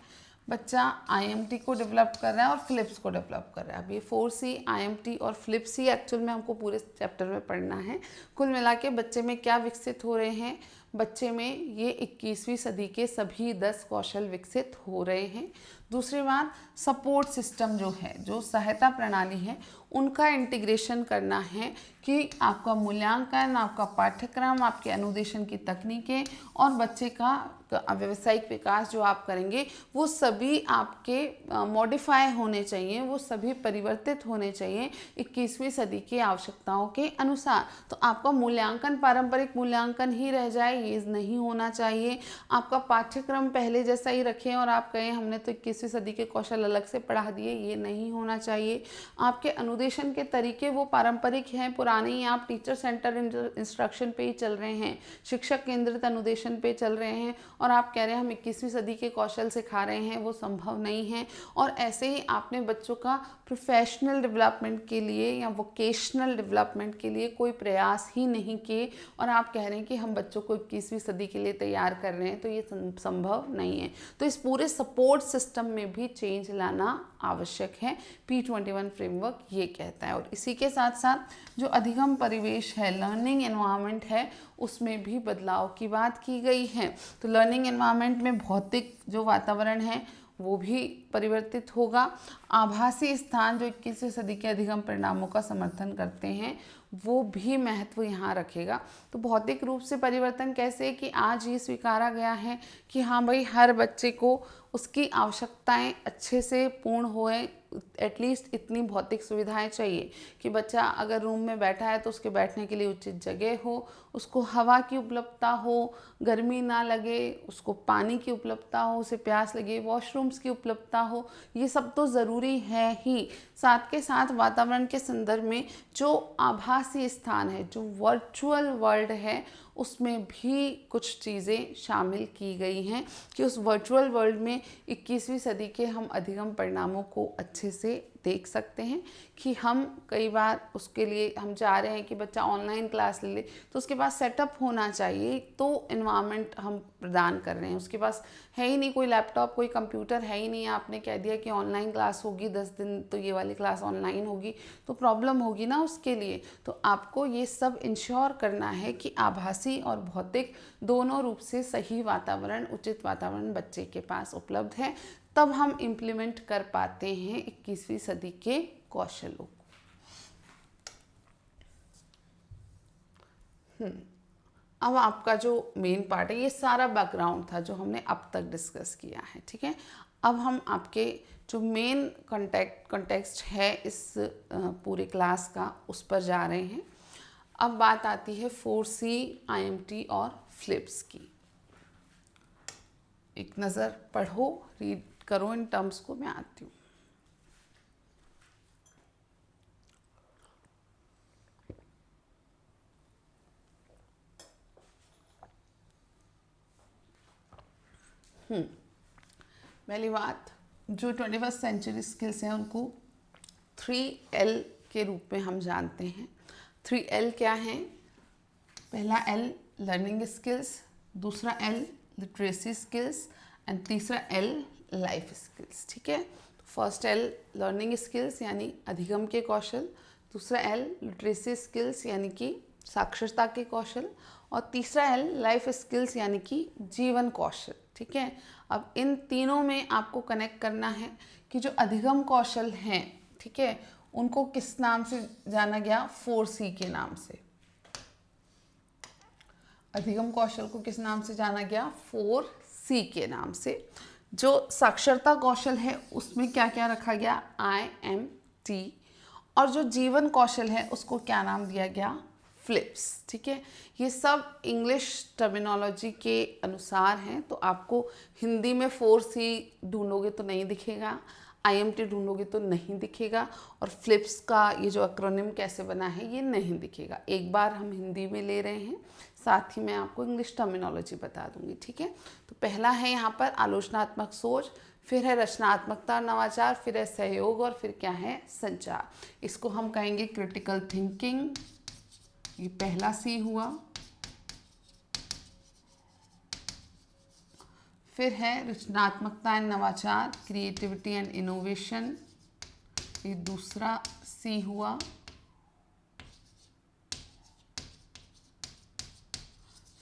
बच्चा IMT को डेवलप कर रहा है और फ्लिप्स को डेवलप कर रहा है। अब ये 4C, IMT और फ्लिप्स ही एक्चुअल में हमको पूरे चैप्टर में पढ़ना है। कुल मिला के बच्चे में क्या विकसित हो रहे हैं, बच्चे में ये 21वीं सदी के सभी 10 कौशल विकसित हो रहे हैं। दूसरी बात, सपोर्ट सिस्टम जो है, जो सहायता प्रणाली है, उनका इंटीग्रेशन करना है कि आपका मूल्यांकन, आपका पाठ्यक्रम, आपके अनुदेशन की तकनीकें और बच्चे का व्यावसायिक विकास जो आप करेंगे वो सभी आपके मॉडिफाई होने चाहिए, वो सभी परिवर्तित होने चाहिए 21वीं सदी की आवश्यकताओं के अनुसार। तो आपका मूल्यांकन पारंपरिक मूल्यांकन ही रह जाए, ये नहीं होना चाहिए। आपका पाठ्यक्रम पहले जैसा ही रखें और आप कहें हमने तो 21वीं सदी के कौशल अलग से पढ़ा दिए, ये नहीं होना चाहिए। आपके अनुदेशन के तरीके वो पारंपरिक हैं, पुराने ही, आप टीचर सेंटर इंस्ट्रक्शन पे ही चल रहे हैं, शिक्षक केंद्रित अनुदेशन पे चल रहे हैं और आप कह रहे हैं हम 21वीं सदी के कौशल सिखा रहे हैं, वो संभव नहीं है। और ऐसे ही आपने बच्चों का प्रोफेशनल डेवलपमेंट के लिए या वोकेशनल डेवलपमेंट के लिए कोई प्रयास ही नहीं किए और आप कह रहे हैं कि हम बच्चों को 21वीं सदी के लिए तैयार कर रहे हैं, तो ये संभव नहीं है। तो इस पूरे सपोर्ट सिस्टम में भी चेंज लाना आवश्यक है, P21 फ्रेमवर्क ये कहता है। और इसी के साथ साथ जो अधिगम परिवेश है, लर्निंग एनवायरनमेंट है, उसमें भी बदलाव की बात की गई है। तो लर्निंग एनवायरनमेंट में भौतिक जो वातावरण है वो भी परिवर्तित होगा। आभासी स्थान जो 21वीं सदी के अधिगम परिणामों का समर्थन करते हैं वो भी महत्व यहाँ रखेगा। तो भौतिक रूप से परिवर्तन कैसे कि आज ये स्वीकारा गया है कि हाँ भाई, हर बच्चे को उसकी आवश्यकताएं अच्छे से पूर्ण होए, एटलीस्ट इतनी भौतिक सुविधाएं चाहिए कि बच्चा अगर रूम में बैठा है तो उसके बैठने के लिए उचित जगह हो, उसको हवा की उपलब्धता हो, गर्मी ना लगे, उसको पानी की उपलब्धता हो, उसे प्यास लगे, वॉशरूम्स की उपलब्धता हो, ये सब तो ज़रूरी है ही। साथ के साथ वातावरण के संदर्भ में जो आभासी स्थान है, जो वर्चुअल वर्ल्ड है, उसमें भी कुछ चीज़ें शामिल की गई हैं कि उस वर्चुअल वर्ल्ड में 21वीं सदी के हम अधिगम परिणामों को अच्छे से देख सकते हैं कि हम कई बार उसके लिए हम चाह रहे हैं कि बच्चा ऑनलाइन क्लास ले ले, तो उसके पास सेटअप होना चाहिए। तो इन्वायरमेंट हम प्रदान कर रहे हैं, उसके पास है ही नहीं कोई लैपटॉप, कोई कंप्यूटर है ही नहीं, आपने कह दिया कि ऑनलाइन क्लास होगी 10 दिन, तो ये वाली क्लास ऑनलाइन होगी, तो प्रॉब्लम होगी ना उसके लिए। तो आपको ये सब इंश्योर करना है कि आभासी और भौतिक दोनों रूप से सही वातावरण, उचित वातावरण बच्चे के पास उपलब्ध है, तब हम इम्प्लीमेंट कर पाते हैं 21वीं सदी के कौशलों को। अब आपका जो मेन पार्ट है, ये सारा बैकग्राउंड था जो हमने अब तक डिस्कस किया है, ठीक है। अब हम आपके जो मेन कॉन्टेक्स्ट है इस पूरे क्लास का, उस पर जा रहे हैं। अब बात आती है 4C, IMT और फ्लिप्स की। एक नज़र पढ़ो, रीड करो इन टर्म्स को, मैं आती हूँ। पहली बात, जो 21st सेंचुरी स्किल्स हैं उनको 3L के रूप में हम जानते हैं। 3L क्या हैं? पहला L लर्निंग स्किल्स, दूसरा L लिटरेसी स्किल्स एंड तीसरा L लाइफ स्किल्स, ठीक है। फर्स्ट L लर्निंग स्किल्स यानी अधिगम के कौशल, दूसरा L लिटरेसी स्किल्स यानी कि साक्षरता के कौशल, और तीसरा L लाइफ स्किल्स यानी कि जीवन कौशल, ठीक है। अब इन तीनों में आपको कनेक्ट करना है कि जो अधिगम कौशल हैं, ठीक है, उनको किस नाम से जाना गया? 4C के नाम से। अधिगम कौशल को किस नाम से जाना गया? 4C के नाम से। जो साक्षरता कौशल है उसमें क्या क्या रखा गया? IMT। और जो जीवन कौशल है उसको क्या नाम दिया गया? फ्लिप्स, ठीक है। ये सब इंग्लिश टर्मिनोलॉजी के अनुसार हैं, तो आपको हिंदी में 4C ढूंढोगे तो नहीं दिखेगा, IMT ढूंढोगे तो नहीं दिखेगा, और फ्लिप्स का ये जो एक्रोनिम कैसे बना है ये नहीं दिखेगा। एक बार हम हिंदी में ले रहे हैं, साथ ही मैं आपको इंग्लिश टर्मिनोलॉजी बता दूंगी, ठीक है। तो पहला है यहाँ पर आलोचनात्मक सोच, फिर है रचनात्मकता और नवाचार, फिर है सहयोग, और फिर क्या है? संचार। इसको हम कहेंगे क्रिटिकल थिंकिंग, ये पहला C हुआ। फिर है रचनात्मकता एंड नवाचार, क्रिएटिविटी एंड इनोवेशन, ये दूसरा C हुआ।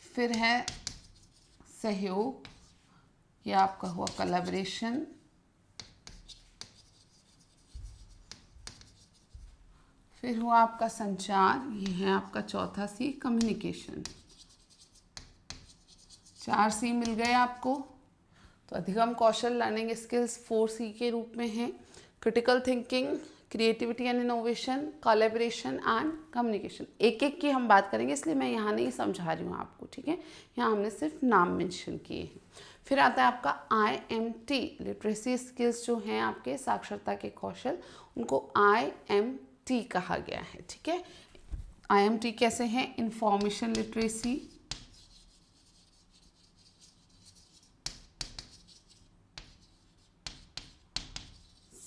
फिर है सहयोग, ये आपका हुआ कोलैबोरेशन। फिर हुआ आपका संचार, ये है आपका चौथा C, कम्युनिकेशन। 4 C मिल गए आपको। तो अधिगम कौशल लर्निंग स्किल्स 4C के रूप में है। Critical thinking, creativity and innovation, collaboration and communication. एक एक की हम बात करेंगे, इसलिए मैं यहाँ नहीं समझा रही हूँ आपको, ठीक है। यहाँ हमने सिर्फ नाम मेंशन किए हैं। फिर आता है आपका IMT, लिटरेसी स्किल्स जो हैं आपके साक्षरता के कौशल, उनको IMT कहा गया है, ठीक है। IMT कैसे हैं? इंफॉर्मेशन लिटरेसी,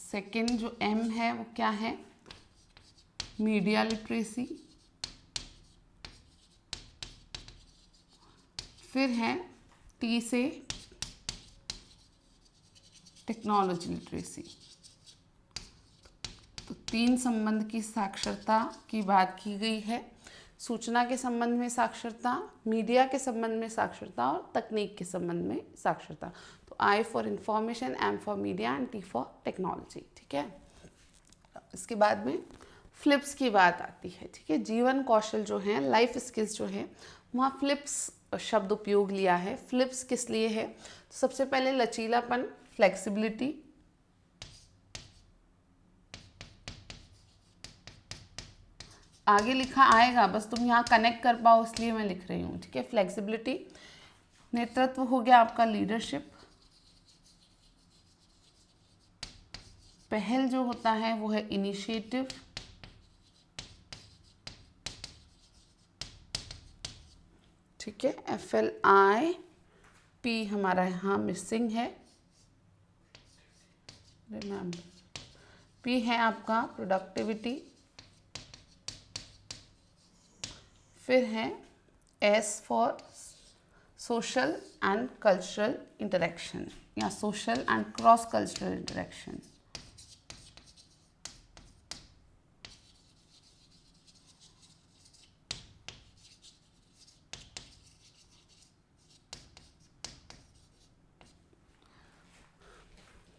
सेकंड जो M है वो क्या है? Media literacy. फिर है T से टेक्नोलॉजी लिटरेसी। तो 3 संबंध की साक्षरता की बात की गई है। सूचना के संबंध में साक्षरता, मीडिया के संबंध में साक्षरता और तकनीक के संबंध में साक्षरता। तो I for information, M for media and T for technology, ठीक है। इसके बाद में फ्लिप्स की बात आती है, ठीक है। जीवन कौशल जो है, लाइफ स्किल्स जो है, वहाँ फ्लिप्स शब्द उपयोग लिया है। फ्लिप्स किस लिए है? तो सबसे पहले लचीलापन, फ्लेक्सिबिलिटी, आगे लिखा आएगा, बस तुम यहाँ कनेक्ट कर पाओ इसलिए मैं लिख रही हूँ, ठीक है। फ्लेक्सिबिलिटी, नेतृत्व हो गया आपका लीडरशिप, पहल जो होता है वो है इनिशिएटिव, ठीक है। FLIP हमारा यहाँ मिसिंग है, P है आपका प्रोडक्टिविटी, फिर है S for social and cultural interaction या social and cross cultural interaction.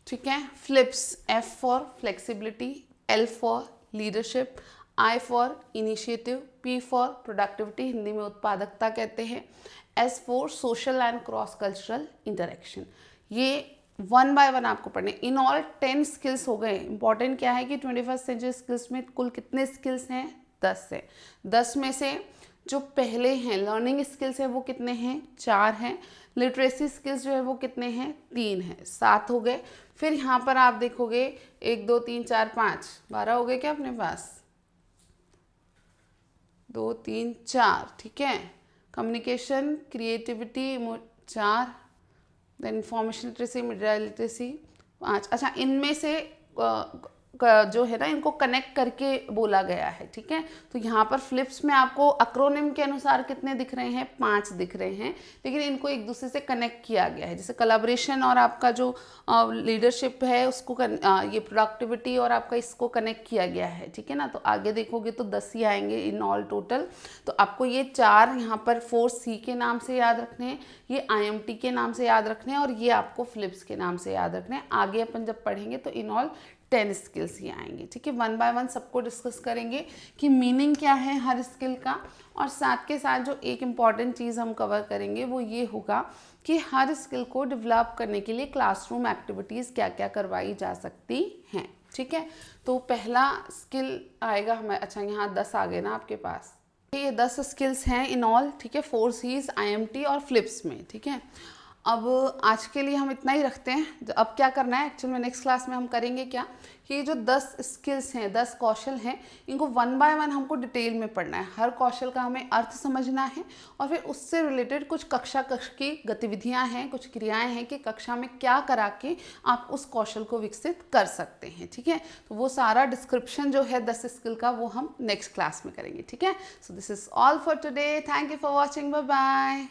ठीक है। FLIPS, F for flexibility, L for leadership, I for initiative, P for productivity, Hindi में उत्पादकता कहते हैं, S for social and cross cultural interaction. ये one by one आपको पढ़ने। इन ऑल 10 स्किल्स हो गए। इंपॉर्टेंट क्या है कि 21st सेंचुरी स्किल्स में कुल कितने स्किल्स हैं? 10 है। 10 में से जो पहले हैं लर्निंग स्किल्स है वो कितने हैं? 4 हैं। लिटरेसी स्किल्स जो है वो कितने हैं? 3 हैं। 7 हो गए। फिर यहाँ पर आप देखोगे 1 2 3 4 5 12 हो गए क्या अपने पास? 2 3 4, ठीक है। Communication, creativity 4, then information literacy, media literacy 5। अच्छा, इनमें से जो है ना इनको कनेक्ट करके बोला गया है, ठीक है। तो यहाँ पर फ्लिप्स में आपको अक्रोनिम के अनुसार कितने दिख रहे हैं? 5 दिख रहे हैं, लेकिन इनको एक दूसरे से कनेक्ट किया गया है। जैसे कोलैबोरेशन और आपका जो लीडरशिप है उसको ये प्रोडक्टिविटी और आपका इसको कनेक्ट किया गया है, ठीक है ना। तो आगे देखोगे तो 10 ही आएंगे इन ऑल टोटल। तो आपको ये 4 यहाँ पर 4C के नाम से याद रखने हैं, ये IMT के नाम से याद रखने हैं और ये आपको फ्लिप्स के नाम से याद रखने हैं। आगे अपन जब पढ़ेंगे तो इन ऑल 10 स्किल्स ही आएंगे, ठीक है। वन बाय वन सबको डिस्कस करेंगे कि मीनिंग क्या है हर स्किल का, और साथ के साथ जो एक इम्पॉर्टेंट चीज़ हम कवर करेंगे वो ये होगा कि हर स्किल को डेवलप करने के लिए क्लासरूम एक्टिविटीज़ क्या क्या करवाई जा सकती हैं, ठीक है। तो पहला स्किल आएगा हमारे, अच्छा यहाँ 10 आ गए ना आपके पास, ये 10 स्किल्स हैं इन ऑल, ठीक है। 4Cs, IMT और फ्लिप्स में, ठीक है। अब आज के लिए हम इतना ही रखते हैं। अब क्या करना है एक्चुअल में नेक्स्ट क्लास में हम करेंगे क्या कि ये जो 10 स्किल्स हैं, 10 कौशल हैं, इनको वन बाय वन हमको डिटेल में पढ़ना है। हर कौशल का हमें अर्थ समझना है और फिर उससे रिलेटेड कुछ कक्षा की गतिविधियां हैं, कुछ क्रियाएं हैं कि कक्षा में क्या करा के आप उस कौशल को विकसित कर सकते हैं, ठीक है। तो वो सारा डिस्क्रिप्शन जो है 10 स्किल का वो हम नेक्स्ट क्लास में करेंगे, ठीक है। So this is all for today. Thank you for watching. Bye bye.